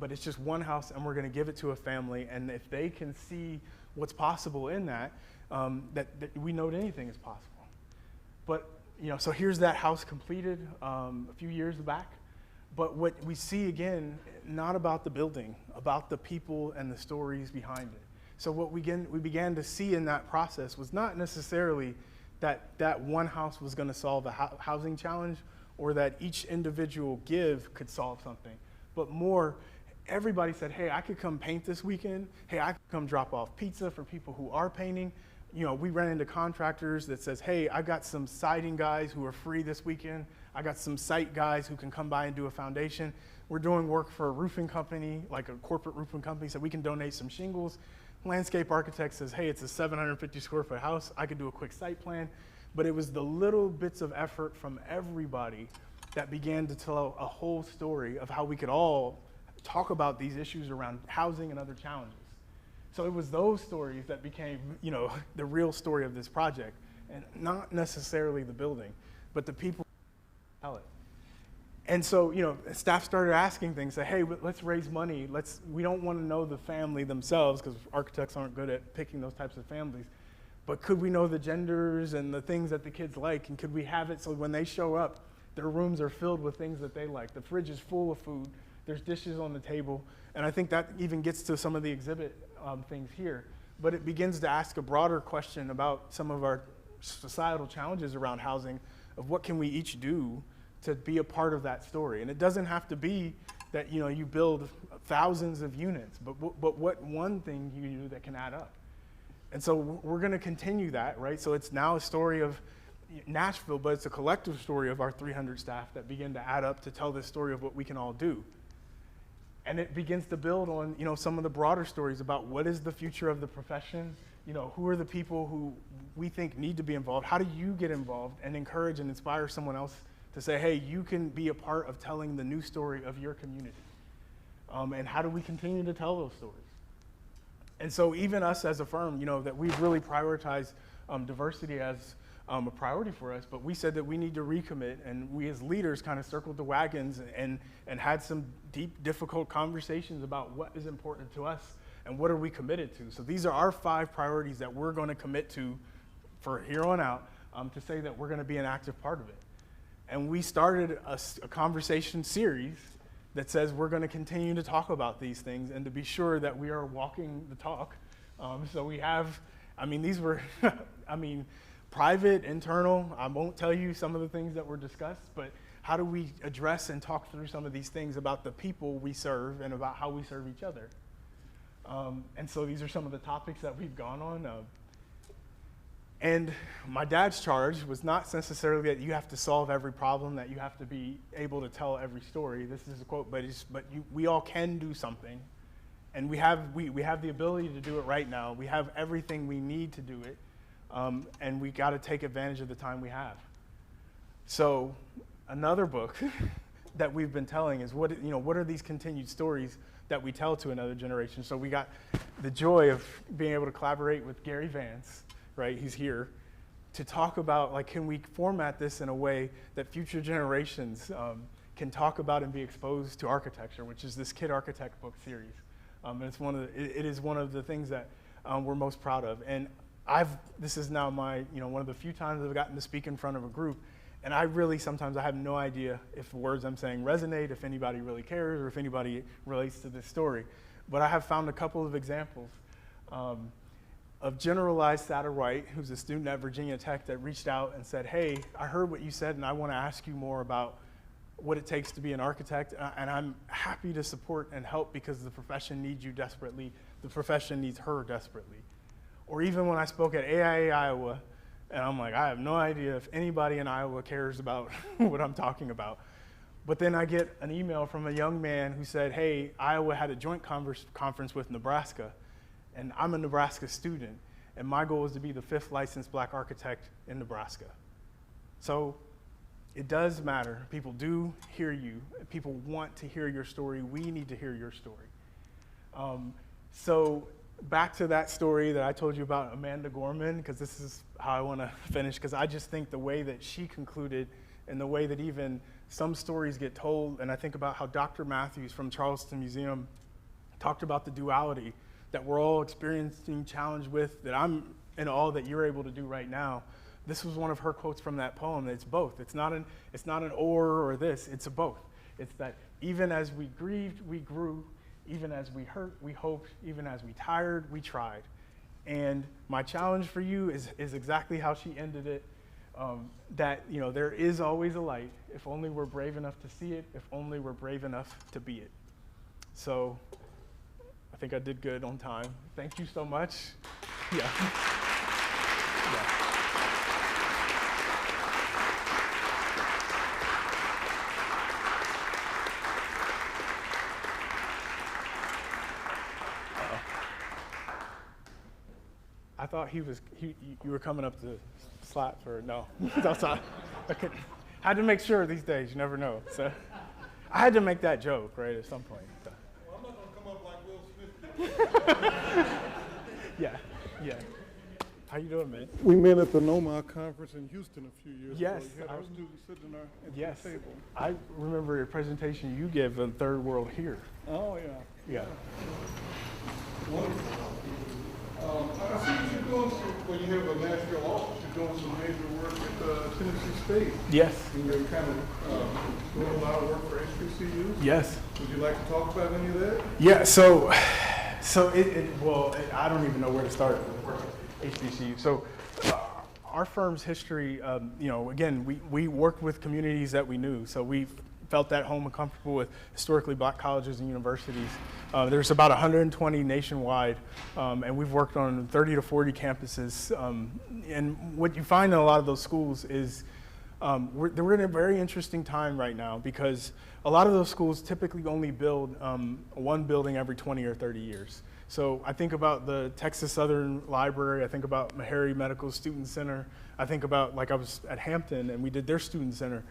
but it's just one house, and we're going to give it to a family. And if they can see what's possible in that we know that anything is possible. But so here's that house completed a few years back. But what we see again, not about the building, about the people and the stories behind it. So what we began to see in that process was not necessarily that one house was going to solve a housing challenge, or that each individual give could solve something, but more, everybody said, hey, I could come paint this weekend. Hey, I could come drop off pizza for people who are painting. We ran into contractors that says, hey, I got some siding guys who are free this weekend. I got some site guys who can come by and do a foundation. We're doing work for a roofing company, like a corporate roofing company, so we can donate some shingles. Landscape architect says, hey, it's a 750 square foot house. I could do a quick site plan. But it was the little bits of effort from everybody that began to tell a whole story of how we could all talk about these issues around housing and other challenges. So it was those stories that became, the real story of this project, and not necessarily the building, but the people who tell it. And so, staff started asking things, say, hey, let's raise money. We don't want to know the family themselves, because architects aren't good at picking those types of families. But could we know the genders and the things that the kids like? And could we have it so when they show up, their rooms are filled with things that they like? The fridge is full of food. There's dishes on the table. And I think that even gets to some of the exhibit things here. But it begins to ask a broader question about some of our societal challenges around housing, of what can we each do to be a part of that story. And it doesn't have to be that you build thousands of units, but what one thing you do that can add up. And so we're going to continue that, right? So it's now a story of Nashville, but it's a collective story of our 300 staff that begin to add up to tell this story of what we can all do. And it begins to build on, some of the broader stories about what is the future of the profession, who are the people who we think need to be involved, how do you get involved and encourage and inspire someone else to say, hey, you can be a part of telling the new story of your community. And how do we continue to tell those stories? And so even us as a firm, that we've really prioritized diversity as a priority for us, but we said that we need to recommit, and we as leaders kind of circled the wagons and had some deep, difficult conversations about what is important to us and what are we committed to. So these are our 5 priorities that we're going to commit to for here on out, to say that we're going to be an active part of it. And we started a conversation series that says we're going to continue to talk about these things and to be sure that we are walking the talk. So we have, these were, private, internal. I won't tell you some of the things that were discussed, but how do we address and talk through some of these things about the people we serve and about how we serve each other? And so these are some of the topics that we've gone on. And my dad's charge was not necessarily that you have to solve every problem, that you have to be able to tell every story. This is a quote, but we all can do something. And we have the ability to do it right now. We have everything we need to do it. And we got to take advantage of the time we have. So another book that we've been telling is what are these continued stories that we tell to another generation? So we got the joy of being able to collaborate with Gary Vance, right? He's here to talk about, can we format this in a way that future generations can talk about and be exposed to architecture, which is this Kid Architect book series. And it is one of the things that we're most proud of. And this is now my, one of the few times I've gotten to speak in front of a group, and sometimes I have no idea if the words I'm saying resonate, if anybody really cares, or if anybody relates to this story. But I have found a couple of examples of Generalized Satterwhite, who's a student at Virginia Tech, that reached out and said, hey, I heard what you said, and I want to ask you more about what it takes to be an architect, and I'm happy to support and help because the profession needs you desperately. The profession needs her desperately. Or even when I spoke at AIA Iowa, and I'm like, I have no idea if anybody in Iowa cares about what I'm talking about. But then I get an email from a young man who said, hey, Iowa had a joint conference with Nebraska, and I'm a Nebraska student, and my goal is to be the 5th licensed Black architect in Nebraska. So it does matter. People do hear you. People want to hear your story. We need to hear your story. So back to that story that I told you about Amanda Gorman, because this is how I want to finish, because I just think the way that she concluded and the way that even some stories get told, and I think about how Dr. Matthews from Charleston Museum talked about the duality that we're all experiencing challenge with, that I'm in awe that you're able to do right now. This was one of her quotes from that poem. It's both. It's not an or this, it's a both. It's that even as we grieved, we grew. Even as we hurt, we hoped. Even as we tired, we tried. And my challenge for you is exactly how she ended it, that there is always a light, if only we're brave enough to see it, if only we're brave enough to be it. So I think I did good on time. Thank you so much. Yeah. Yeah. I thought you were coming up to slap or no. I had to make sure these days, you never know. So I had to make that joke, right, at some point. So. Well, I'm not going to come up like Will Smith. Yeah. How you doing, man? We met at the NOMA conference in Houston a few years yes, ago. You had our students sitting at yes. the table. I remember a presentation you gave on Third World here. Oh, yeah. Yeah. Wonderful. I see what you're doing when you have a Nashville office. You're doing some major work at Tennessee State. Yes. And you're kind of doing a lot of work for HBCUs. Yes. Would you like to talk about any of that? Yeah. So I don't even know where to start with HBCU. So our firm's history, again, we worked with communities that we knew. So we felt at home and comfortable with historically black colleges and universities. There's about 120 nationwide, and we've worked on 30 to 40 campuses. And what you find in a lot of those schools is we're in a very interesting time right now, because a lot of those schools typically only build one building every 20 or 30 years. So I think about the Texas Southern Library, I think about Meharry Medical Student Center, I think about, like, I was at Hampton and we did their student center.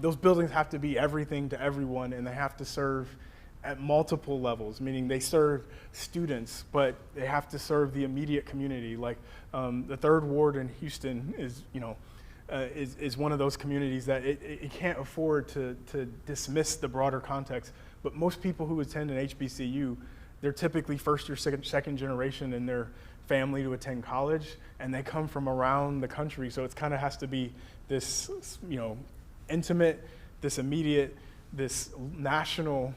Those buildings have to be everything to everyone, and they have to serve at multiple levels, meaning they serve students, but they have to serve the immediate community. Like the Third Ward in Houston is, is one of those communities that it can't afford to dismiss the broader context. But most people who attend an HBCU, they're typically first or second generation in their family to attend college, and they come from around the country. So it kind of has to be this, intimate, this immediate, this national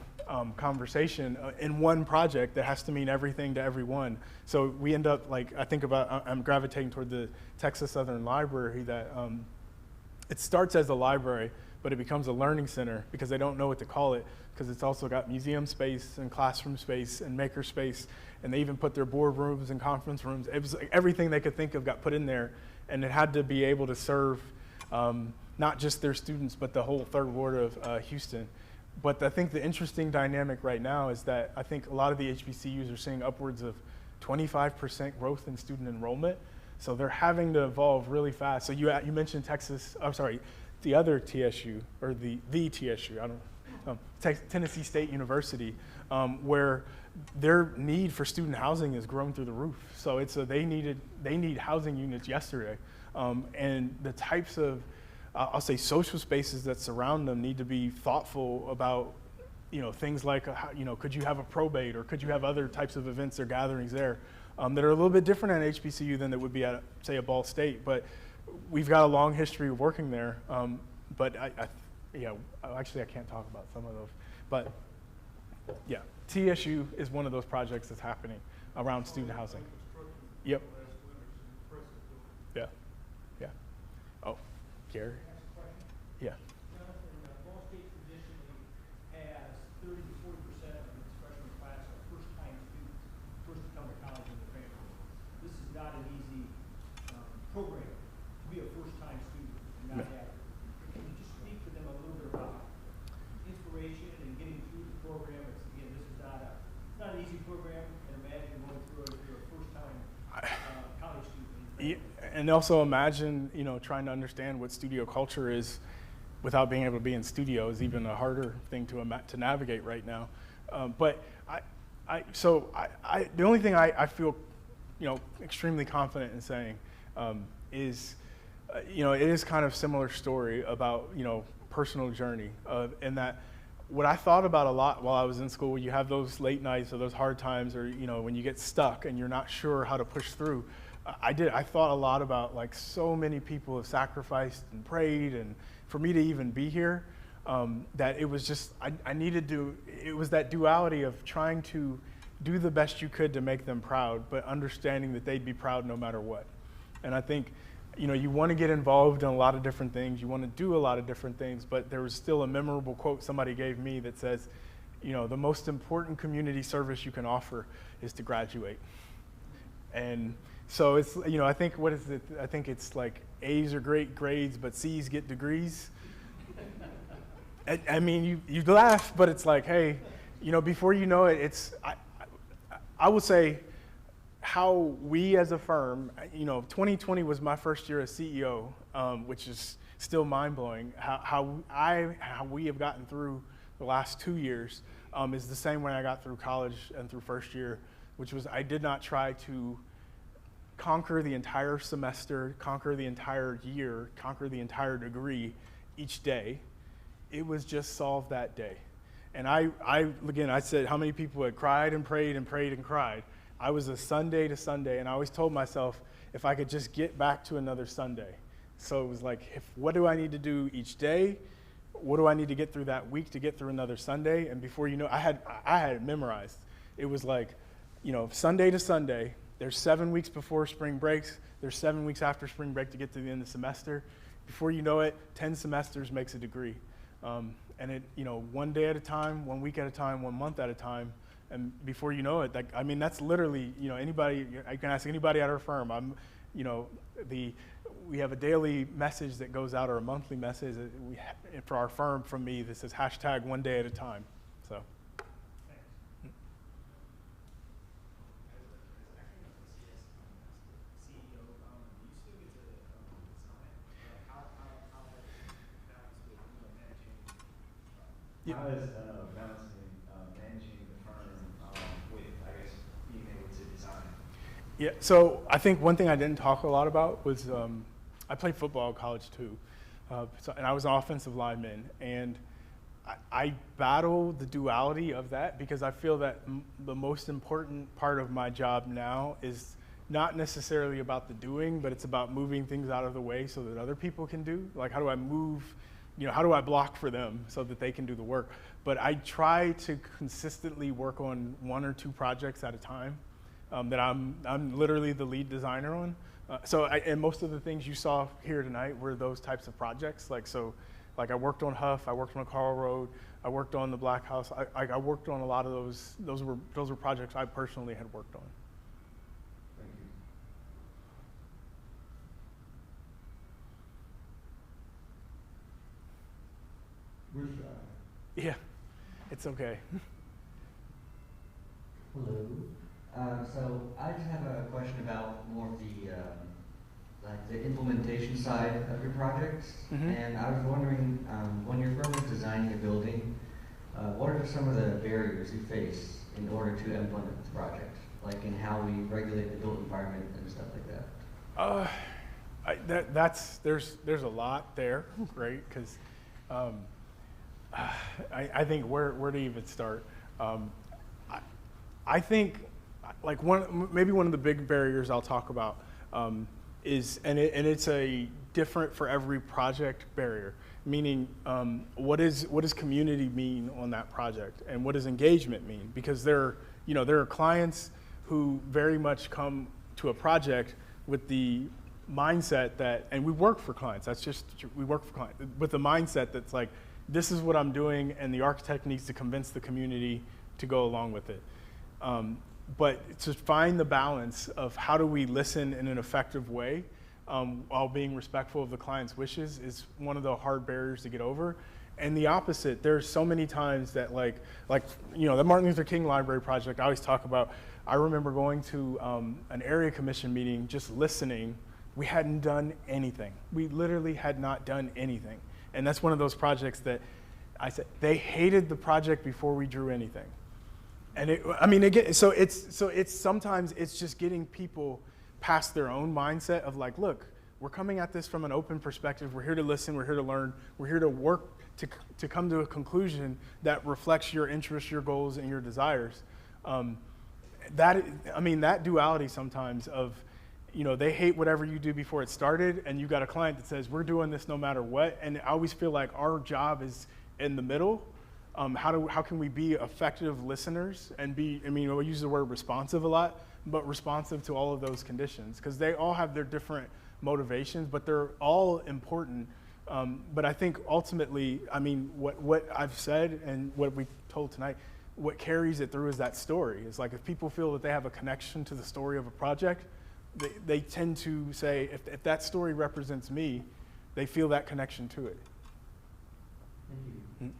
conversation in one project that has to mean everything to everyone. So we end up, like, I'm gravitating toward the Texas Southern Library, that it starts as a library, but it becomes a learning center because they don't know what to call it, because it's also got museum space and classroom space and maker space, and they even put their boardrooms and conference rooms. It was like everything they could think of got put in there, and it had to be able to serve not just their students, but the whole Third Ward of Houston. But I think the interesting dynamic right now is that I think a lot of the HBCUs are seeing upwards of 25% growth in student enrollment. So they're having to evolve really fast. So you mentioned the other TSU, or the TSU, Tennessee State University, where their need for student housing has grown through the roof. So they need housing units yesterday. And the types of, I'll say, social spaces that surround them need to be thoughtful about, things like, could you have a probate, or could you have other types of events or gatherings there that are a little bit different at HBCU than that would be at, say, a Ball State. But we've got a long history of working there. But actually I can't talk about some of those. But yeah, TSU is one of those projects that's happening around student housing. Yep. Yeah. Yeah. Oh, Gary? Yeah. Jonathan, Ball State traditionally has 30 to 40% of its freshman class are first-time students, first to come to college in their family. This is not an easy program to be a first-time student and not have it. Can you just speak to them a little bit about inspiration and getting through the program? This is not an easy program, and imagine going through it if you're a first-time college student. And also imagine, trying to understand what studio culture is without being able to be in studio is even a harder thing to navigate right now. But the only thing I feel, extremely confident in saying is, it is kind of similar story about, personal journey, in that what I thought about a lot while I was in school, you have those late nights or those hard times, or, when you get stuck and you're not sure how to push through. I thought a lot about, like, so many people have sacrificed and prayed, and for me to even be here, that it was just, it was that duality of trying to do the best you could to make them proud, but understanding that they'd be proud no matter what. And I think, you want to get involved in a lot of different things, you want to do a lot of different things, but there was still a memorable quote somebody gave me that says, the most important community service you can offer is to graduate. And so it's, I think, what is it? I think it's like A's are great grades, but C's get degrees. I mean, you laugh, but it's like, hey, before you know it, I would say how we as a firm, 2020 was my first year as CEO, which is still mind-blowing. How we have gotten through the last 2 years is the same way I got through college and through first year, which was I did not try to conquer the entire semester, conquer the entire year, conquer the entire degree each day. It was just solve that day. And I said how many people had cried and prayed and prayed and cried. I was a Sunday to Sunday, and I always told myself if I could just get back to another Sunday. So it was like, what do I need to do each day? What do I need to get through that week to get through another Sunday? And before you know, I had it memorized. It was like, Sunday to Sunday. There's 7 weeks before spring breaks. There's 7 weeks after spring break to get to the end of the semester. Before you know it, 10 semesters makes a degree. And it, you know, one day at a time, 1 week at a time, 1 month at a time, and before you know it, like, I mean, that's literally, you know, anybody, I can ask anybody at our firm. You know, we have a daily message that goes out, or a monthly message that for our firm from me that says hashtag 1 day at a time. So. Yeah. How is balancing managing the firm with, I guess, being able to design? Yeah, so I think one thing I didn't talk a lot about was I played football in college too, and I was an offensive lineman, and I battle the duality of that because I feel that the most important part of my job now is not necessarily about the doing, but it's about moving things out of the way so that other people can do. Like, how do I move? You know, how do I block for them so that they can do the work? But I try to consistently work on 1 or 2 projects at a time that I'm literally the lead designer on. And most of the things you saw here tonight were those types of projects. Like I worked on Huff, I worked on Karl Road, I worked on the Black House. I worked on a lot of those. Those were projects I personally had worked on. Thank you. We're shy. Yeah, it's okay. Hello. So I just have a question about more of the like the implementation side of your projects. Mm-hmm. And I was wondering, when your firm is designing a building, what are some of the barriers you face in order to implement the project? Like in how we regulate the built environment and stuff like that. There's a lot there, right? Because I think where to even start. I think like maybe one of the big barriers I'll talk about is, and it's a different for every project barrier, meaning what does community mean on that project, and what does engagement mean? Because there are clients who very much come to a project with the mindset that, and we work for clients, we work for clients with the mindset that's like, this is what I'm doing, and the architect needs to convince the community to go along with it. But to find the balance of how do we listen in an effective way while being respectful of the client's wishes is one of the hard barriers to get over. And the opposite, there's so many times that like the Martin Luther King Library project I always talk about. I remember going to an area commission meeting, just listening. We hadn't done anything. We literally had not done anything. And that's one of those projects that I said, they hated the project before we drew anything. And it's sometimes it's just getting people past their own mindset of like, look, we're coming at this from an open perspective. We're here to listen. We're here to learn. We're here to work to come to a conclusion that reflects your interests, your goals, and your desires. That duality sometimes of, they hate whatever you do before it started, and you got a client that says, we're doing this no matter what. And I always feel like our job is in the middle. How can we be effective listeners and we use the word responsive a lot, but responsive to all of those conditions, because they all have their different motivations, but they're all important. But I think ultimately, what I've said and what we told tonight, what carries it through is that story. It's like if people feel that they have a connection to the story of a project, they tend to say, if that story represents me, they feel that connection to it. Thank you. Mm-hmm.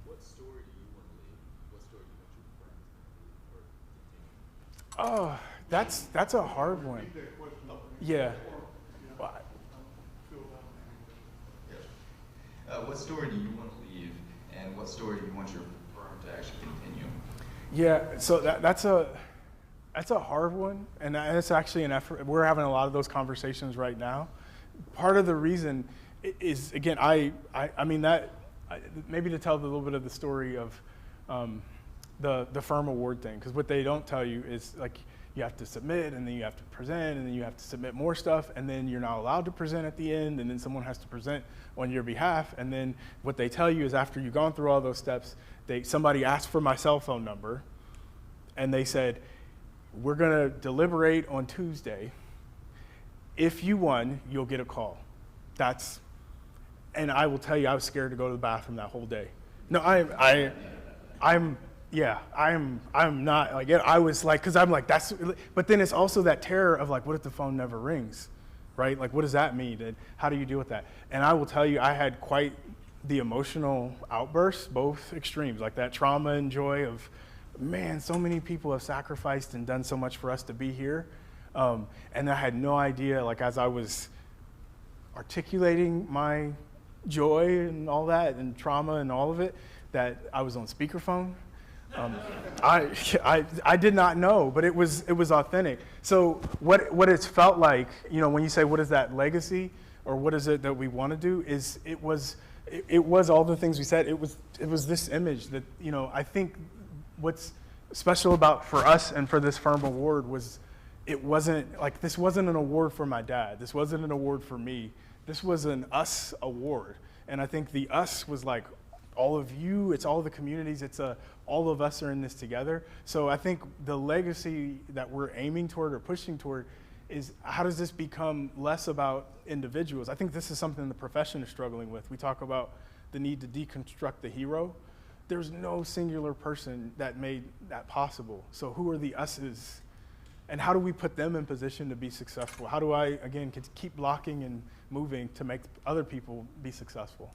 What story do you want to leave? What story do you want your firm to leave or continue? Oh, that's a hard one. Repeat that question. Yeah. Well, What story do you want to leave, and what story do you want your firm to actually continue? Yeah, so that's a hard one, and it's actually an effort. We're having a lot of those conversations right now. Part of the reason is, again, maybe to tell a little bit of the story of the firm award thing, because what they don't tell you is like you have to submit, and then you have to present, and then you have to submit more stuff, and then you're not allowed to present at the end, and then someone has to present on your behalf, and then what they tell you is after you've gone through all those steps, somebody asked for my cell phone number, and they said, we're going to deliberate on Tuesday. If you won, you'll get a call. And I will tell you, I was scared to go to the bathroom that whole day. No, I'm not like, I was like, cause I'm like, but then it's also that terror of like, what if the phone never rings, right? Like, what does that mean? And how do you deal with that? And I will tell you, I had quite the emotional outbursts, both extremes, like that trauma and joy of, man, so many people have sacrificed and done so much for us to be here. And I had no idea, like as I was articulating my joy and all that and trauma and all of it, that I was on speakerphone. I did not know, but it was authentic. So what it's felt like, you know, when you say what is that legacy or what is it that we want to do, is it was all the things we said. It was this image that, you know, I think what's special about for us and for this firm award was it wasn't like, this wasn't an award for my dad. This wasn't an award for me. This was an us award. And I think the us was like all of you, it's all the communities, it's all of us are in this together. So I think the legacy that we're aiming toward or pushing toward is, how does this become less about individuals? I think this is something the profession is struggling with. We talk about the need to deconstruct the hero. There's no singular person that made that possible. So who are the us's? And how do we put them in position to be successful? How do I, again, keep blocking and moving to make other people be successful?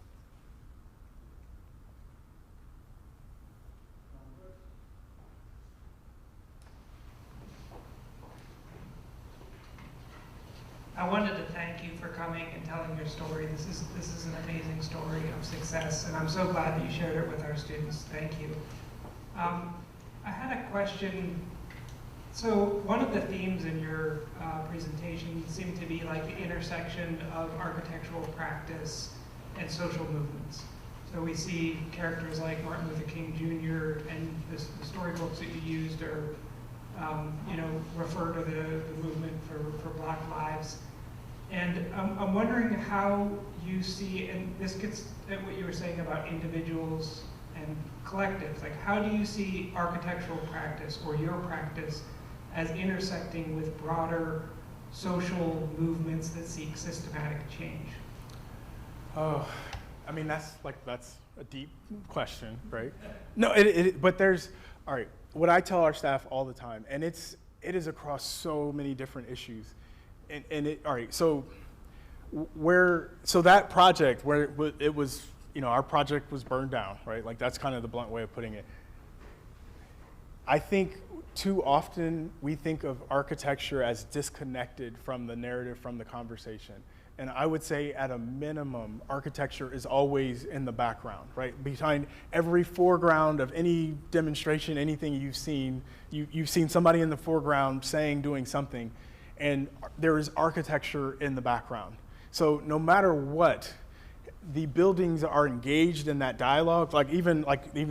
I wanted to thank you for coming and telling your story. This is an amazing story of success, and I'm so glad that you shared it with our students. Thank you. I had a question. So one of the themes in your presentation seemed to be like the intersection of architectural practice and social movements. So we see characters like Martin Luther King Jr. and the storybooks that you used are, you know, refer to the movement for Black lives. And I'm wondering how you see, and this gets at what you were saying about individuals and collectives, like how do you see architectural practice or your practice as intersecting with broader social movements that seek systematic change? Oh, I mean, that's a deep question, right? No, but there's, all right, what I tell our staff all the time, and it is across so many different issues. All right, so that project where it was, you know, our project was burned down, right? Like that's kind of the blunt way of putting it. I think too often we think of architecture as disconnected from the narrative, from the conversation. And I would say at a minimum, architecture is always in the background, right? Behind every foreground of any demonstration, anything you've seen somebody in the foreground saying, doing something, and there is architecture in the background. So no matter what, the buildings are engaged in that dialogue. Even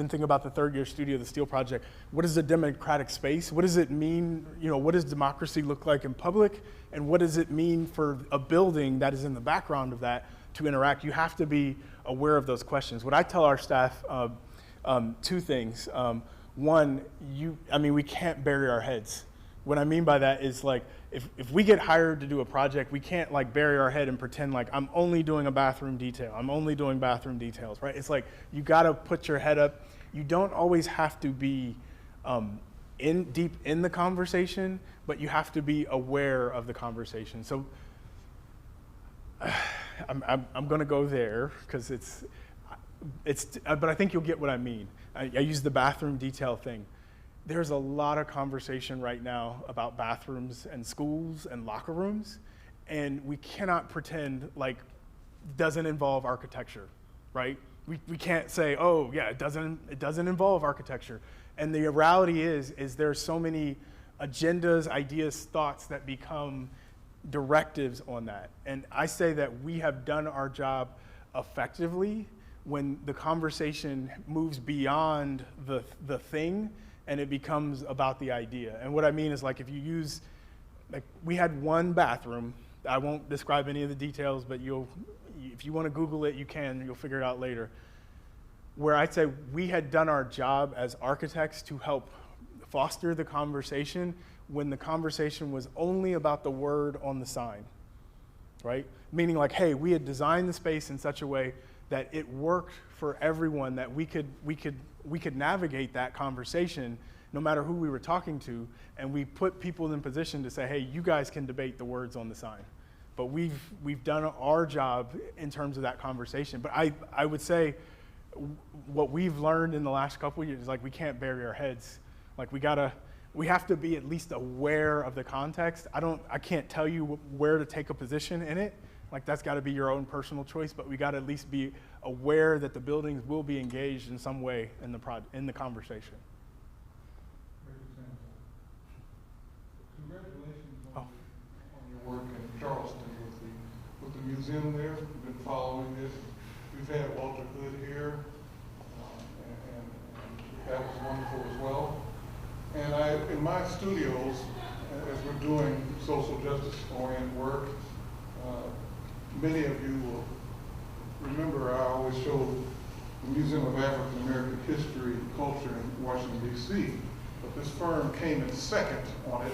think about the third year studio, the Steel Project. What is a democratic space? What does it mean? You know, what does democracy look like in public? And what does it mean for a building that is in the background of that to interact? You have to be aware of those questions. What I tell our staff, two things. One, we can't bury our heads. What I mean by that is like, if we get hired to do a project, we can't like bury our head and pretend like I'm only doing a bathroom detail. I'm only doing bathroom details, right? It's like you gotta put your head up. You don't always have to be deep in the conversation, but you have to be aware of the conversation. So I'm gonna go there because but I think you'll get what I mean. I use the bathroom detail thing. There's a lot of conversation right now about bathrooms and schools and locker rooms, and we cannot pretend like it doesn't involve architecture, right? We can't say, oh yeah, it doesn't involve architecture. And the reality is there's so many agendas, ideas, thoughts that become directives on that. And I say that we have done our job effectively when the conversation moves beyond the thing and it becomes about the idea. And what I mean is like if you use, like we had one bathroom, I won't describe any of the details, but if you want to Google it, you can, you'll figure it out later. Where I'd say we had done our job as architects to help foster the conversation when the conversation was only about the word on the sign. right? Meaning like, hey, we had designed the space in such a way that it worked for everyone, that we could navigate that conversation no matter who we were talking to, and we put people in position to say, hey, you guys can debate the words on the sign. But we've done our job in terms of that conversation. But I would say what we've learned in the last couple of years is like we can't bury our heads. Like we have to be at least aware of the context. I can't tell you where to take a position in it. Like that's got to be your own personal choice, but we got to at least be aware that the buildings will be engaged in some way in the conversation. Great example. Congratulations on your work in Charleston with the museum there. We've been following it. We've had Walter Hood here, and that was wonderful as well. And in my studios, as we're doing social justice oriented work, many of you will remember I always showed the Museum of African American History and Culture in Washington, D.C. But this firm came in second on it,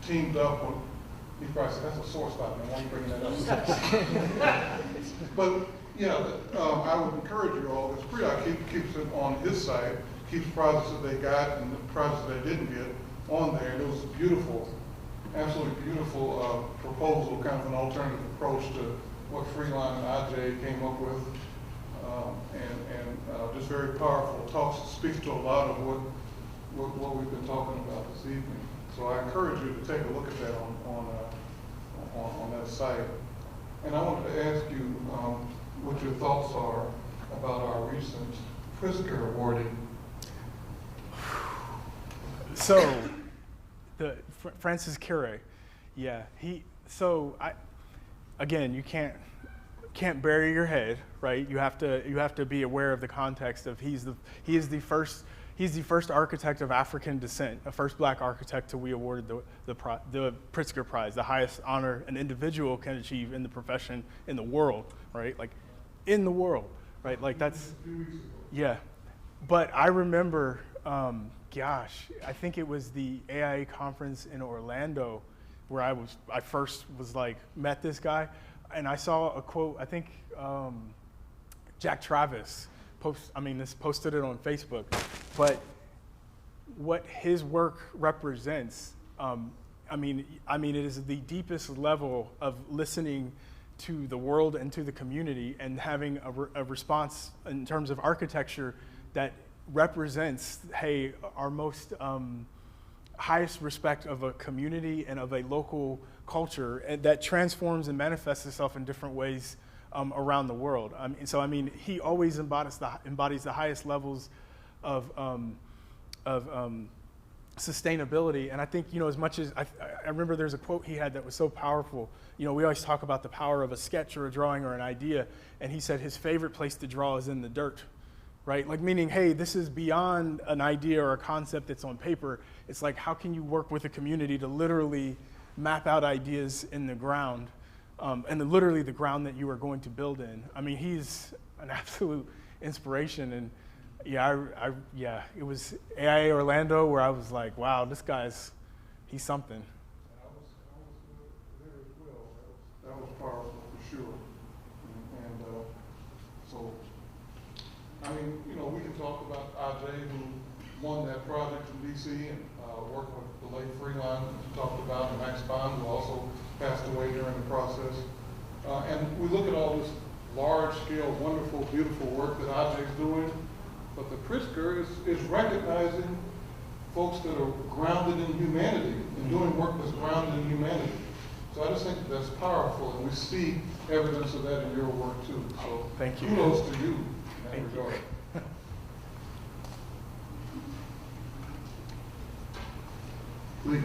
teamed up with, he probably said, that's a sore spot, man, why are you bringing that up? But yeah, I would encourage you all, because PREOC keeps it on his site, keeps projects that they got and the projects that they didn't get on there. And it was a beautiful, absolutely beautiful proposal, kind of an alternative approach to what Freeline and IJ came up with. And just very powerful talks, speaks to a lot of what we've been talking about this evening. So I encourage you to take a look at that on that site. And I wanted to ask you what your thoughts are about our recent Pritzker awarding. So, Francis Cure, yeah, again, you can't bury your head, right? You have to be aware of the context of he is the first architect of African descent, a first black architect till we awarded the Pritzker Prize, the highest honor an individual can achieve in the profession in the world, right? Like in the world, right? Like that's, yeah. But I remember, I think it was the AIA conference in Orlando where I first was like, met this guy, and I saw a quote, I think Jack Travis posted it on Facebook, but what his work represents, it is the deepest level of listening to the world and to the community and having a response in terms of architecture that represents, hey, our most highest respect of a community and of a local culture, and that transforms and manifests itself in different ways around the world. He always embodies the highest levels of sustainability. And I think, as much as I remember there's a quote he had that was so powerful. We always talk about the power of a sketch or a drawing or an idea. And he said his favorite place to draw is in the dirt, right? Like meaning, hey, this is beyond an idea or a concept that's on paper. It's like, how can you work with a community to literally map out ideas in the ground, and literally the ground that you are going to build in. He's an absolute inspiration. And it was AIA Orlando where I was like, wow, he's something. I was there as well. That was powerful for sure. We can talk about IJ, who won that project in DC and working with the late Freeline, who talked about, and Max Bond, who also passed away during the process. And we look at all this large-scale, wonderful, beautiful work that IJ's doing, but the Pritzker is recognizing folks that are grounded in humanity and doing work that's grounded in humanity. So I just think that's powerful, and we see evidence of that in your work too. So thank you. Kudos to you in that regard. Please.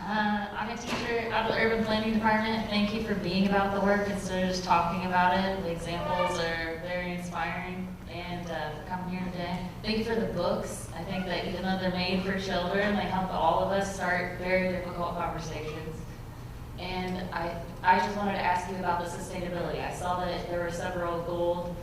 I'm a teacher out of the Urban Planning Department. Thank you for being about the work instead of just talking about it. The examples are very inspiring, and for coming here today. Thank you for the books. I think that even though they're made for children, they help all of us start very difficult conversations. And I just wanted to ask you about the sustainability. I saw that there were several gold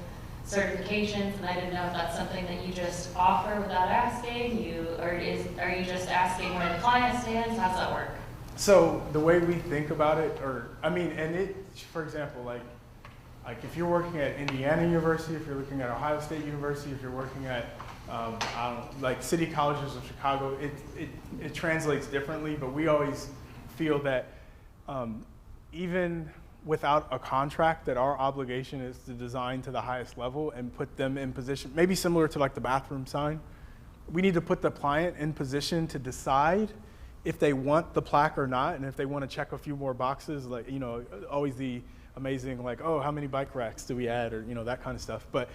certifications, and I didn't know if that's something that you just offer without asking, are you just asking where the client stands? How's that work? So the way we think about it, for example, like if you're working at Indiana University, if you're looking at Ohio State University, if you're working at like city colleges of Chicago, it translates differently, but we always feel that even without a contract, that our obligation is to design to the highest level and put them in position, maybe similar to like the bathroom sign. We need to put the client in position to decide if they want the plaque or not, and if they want to check a few more boxes, like, always the amazing, like, oh, how many bike racks do we add, or, that kind of stuff. But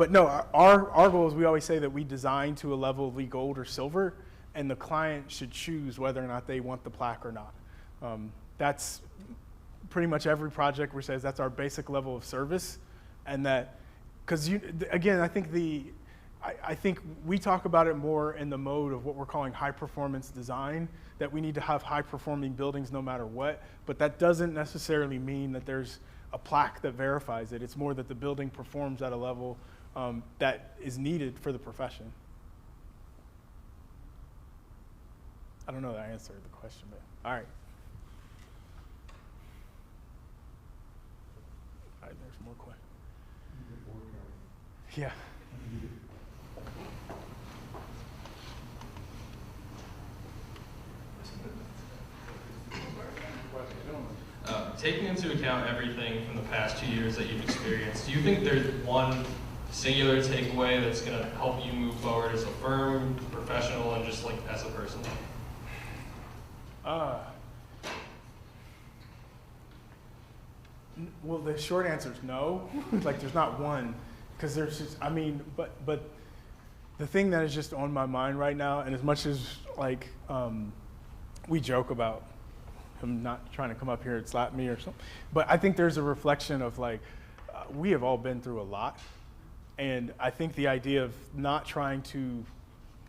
no, our goal is, we always say that we design to a level of LEED Gold or Silver, and the client should choose whether or not they want the plaque or not. That's pretty much every project where says that's our basic level of service, and that, because again, I think we talk about it more in the mode of what we're calling high performance design, that we need to have high performing buildings no matter what, but that doesn't necessarily mean that there's a plaque that verifies it. It's more that the building performs at a level that is needed for the profession. I don't know that I answered the question, but all right. All right, there's more questions. Yeah. Taking into account everything from the past 2 years that you've experienced, do you think there's one singular takeaway that's going to help you move forward as a firm, professional, and just like as a person? Well, the short answer is no. Like, there's not one, because there's just, but the thing that is just on my mind right now, and as much as like we joke about him not trying to come up here and slap me or something, but I think there's a reflection of like, we have all been through a lot, and I think the idea of not trying to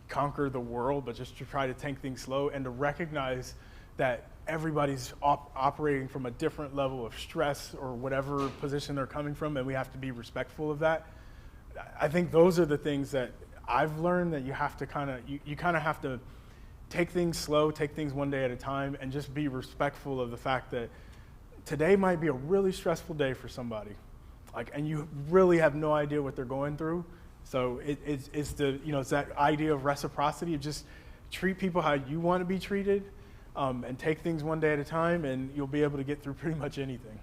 conquer the world, but just to try to take things slow, and to recognize that everybody's operating from a different level of stress or whatever position they're coming from, and we have to be respectful of that. I think those are the things that I've learned, that you have to you kind of have to take things slow, take things one day at a time, and just be respectful of the fact that today might be a really stressful day for somebody, and you really have no idea what they're going through. So it's that idea of reciprocity, of just treat people how you want to be treated, and take things one day at a time, and you'll be able to get through pretty much anything.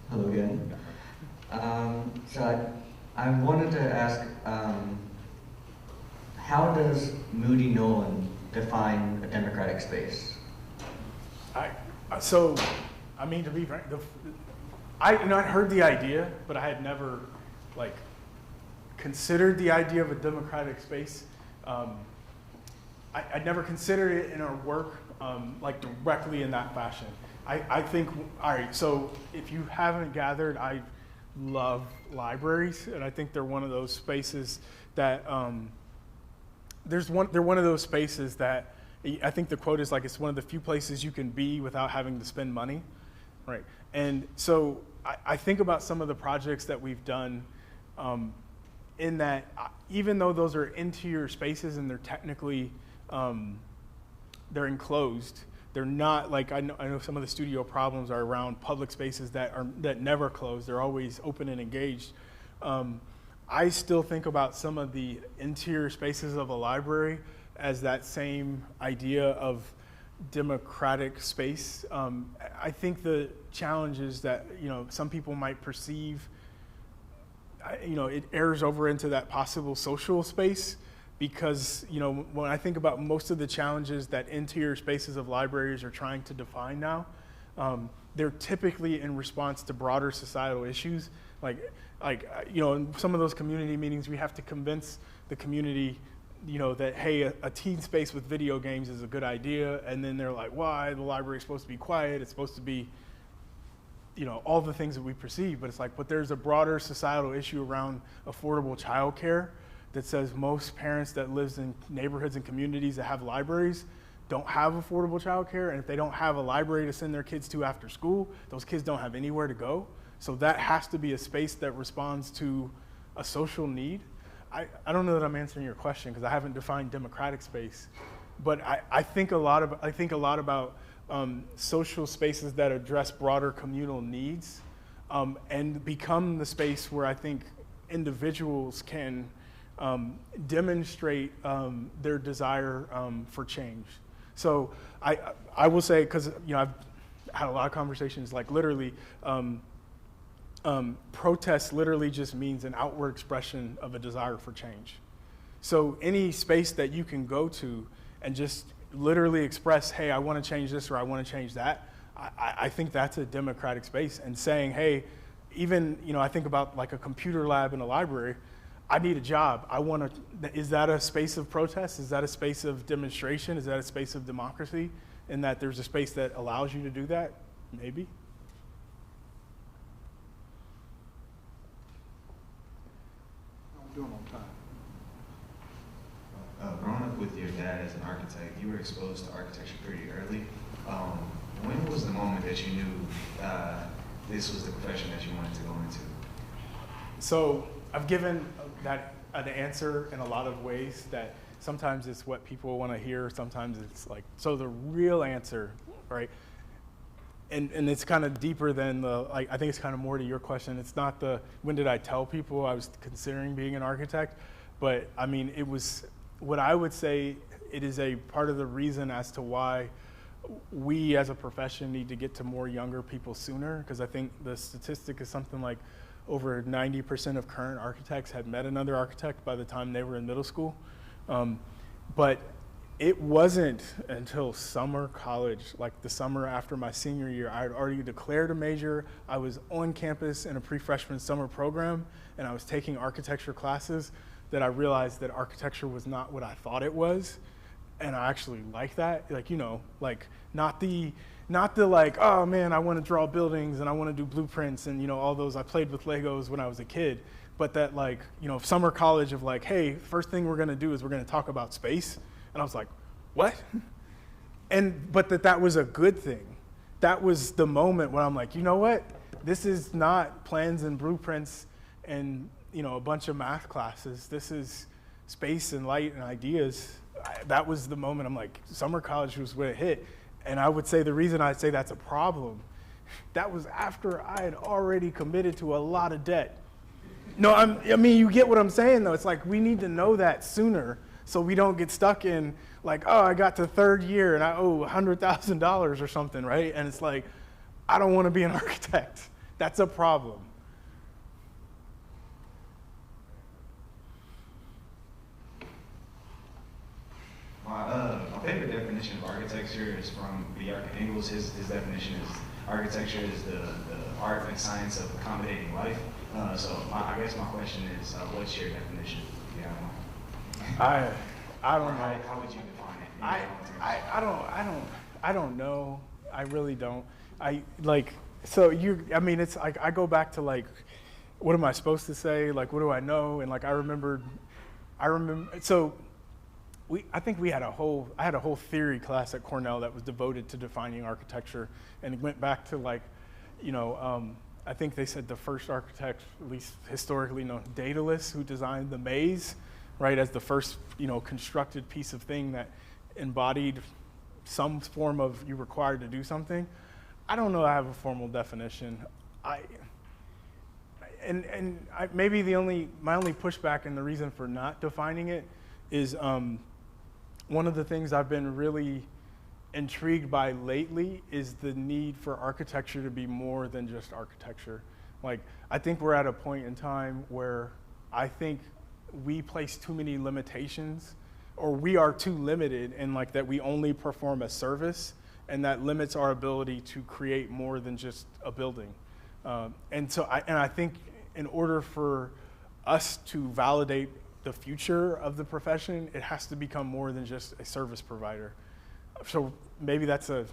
Hello again. So I wanted to ask, how does Moody Nolan define a democratic space? To be frank, I'd heard the idea, but I had never considered the idea of a democratic space. I'd never considered it in our work directly in that fashion. I think, all right, so if you haven't gathered, I love libraries, and I think they're one of those spaces that, they're one of those spaces that, I think the quote is it's one of the few places you can be without having to spend money, right? And so I think about some of the projects that we've done, in that, even though those are interior spaces and they're technically, they're enclosed, they're not I know some of the studio problems are around public spaces that never close. They're always open and engaged. I still think about some of the interior spaces of a library as that same idea of democratic space. I think the challenge is that some people might perceive it errs over into that possible social space, because when I think about most of the challenges that interior spaces of libraries are trying to define now, they're typically in response to broader societal issues. In some of those community meetings, we have to convince the community that, hey, a teen space with video games is a good idea, and then they're like, why? The library is supposed to be quiet, it's supposed to be all the things that we perceive, but it's but there's a broader societal issue around affordable childcare that says most parents that lives in neighborhoods and communities that have libraries don't have affordable childcare, and if they don't have a library to send their kids to after school, those kids don't have anywhere to go. So that has to be a space that responds to a social need. I don't know that I'm answering your question because I haven't defined democratic space, but I think a lot about social spaces that address broader communal needs, and become the space where I think individuals can demonstrate their desire for change. So I will say, because I've had a lot of conversations, like literally, protest literally just means an outward expression of a desire for change. So any space that you can go to and just literally express, hey, I want to change this or I want to change that, I think that's a democratic space. And saying, hey, even, I think about like a computer lab in a library, I need a job. Is that a space of protest? Is that a space of demonstration? Is that a space of democracy? In that there's a space that allows you to do that? Maybe. I'm doing on time. Growing up with your dad as an architect, you were exposed to architecture pretty early. When was the moment that you knew this was the profession that you wanted to go into? So I've given that an answer in a lot of ways that sometimes it's what people want to hear, sometimes it's like, so the real answer, right? And it's kind of deeper than I think it's kind of more to your question. It's not when did I tell people I was considering being an architect, but I mean, it was, what I would say, it is a part of the reason as to why we as a profession need to get to more younger people sooner, because I think the statistic is something like over 90% of current architects had met another architect by the time they were in middle school. But it wasn't until summer college, like the summer after my senior year, I had already declared a major. I was on campus in a pre-freshman summer program, and I was taking architecture classes, that I realized that architecture was not what I thought it was. And I actually like that, not the like, oh man, I want to draw buildings and I want to do blueprints and all those. I played with Legos when I was a kid, but that summer college of like, hey, first thing we're going to do is we're going to talk about space. And I was like, what? But that was a good thing. That was the moment when I'm like, you know what? This is not plans and blueprints and a bunch of math classes. This is space and light and ideas. That was the moment. I'm like, summer college was when it hit. And I would say the reason I'd say that's a problem, that was after I had already committed to a lot of debt. No, I mean, you get what I'm saying though. It's like, we need to know that sooner so we don't get stuck in like, oh, I got to third year and I owe $100,000 or something, right? And it's like, I don't want to be an architect. That's a problem. My favorite definition of architecture is from B.R. Engels. His definition is architecture is the art and science of accommodating life. So I guess my question is, what's your definition? Yeah. I don't know. How would you define it? I don't know. I really don't. It's like, I go back to like, what am I supposed to say? Like, what do I know? And like, I remember, so I think I had a whole theory class at Cornell that was devoted to defining architecture, and it went back to like, I think they said the first architect, at least historically known, Daedalus, who designed the maze, right, as the first, constructed piece of thing that embodied some form of you required to do something. I don't know I have a formal definition. Maybe my only pushback and the reason for not defining it is one of the things I've been really intrigued by lately is the need for architecture to be more than just architecture. Like, I think we're at a point in time where I think we place too many limitations, or we are too limited in like that we only perform a service, and that limits our ability to create more than just a building. And I think in order for us to validate the future of the profession, it has to become more than just a service provider. So maybe that's an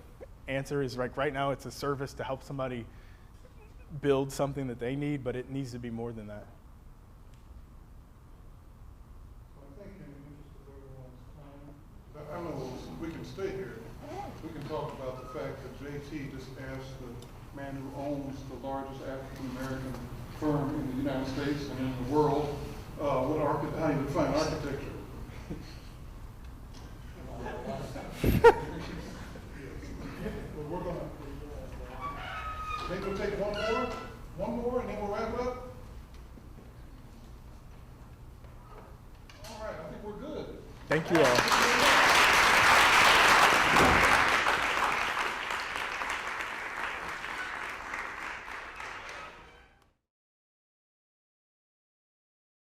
answer, is like right now it's a service to help somebody build something that they need, but it needs to be more than that. So I think in the interest of everyone's time, I know we can stay here, the man who owns the largest African-American firm in the United States and in the world, how you define architecture. We're gonna, maybe we'll take one more, and then we'll wrap it up. All right, I think we're good. Thank you all.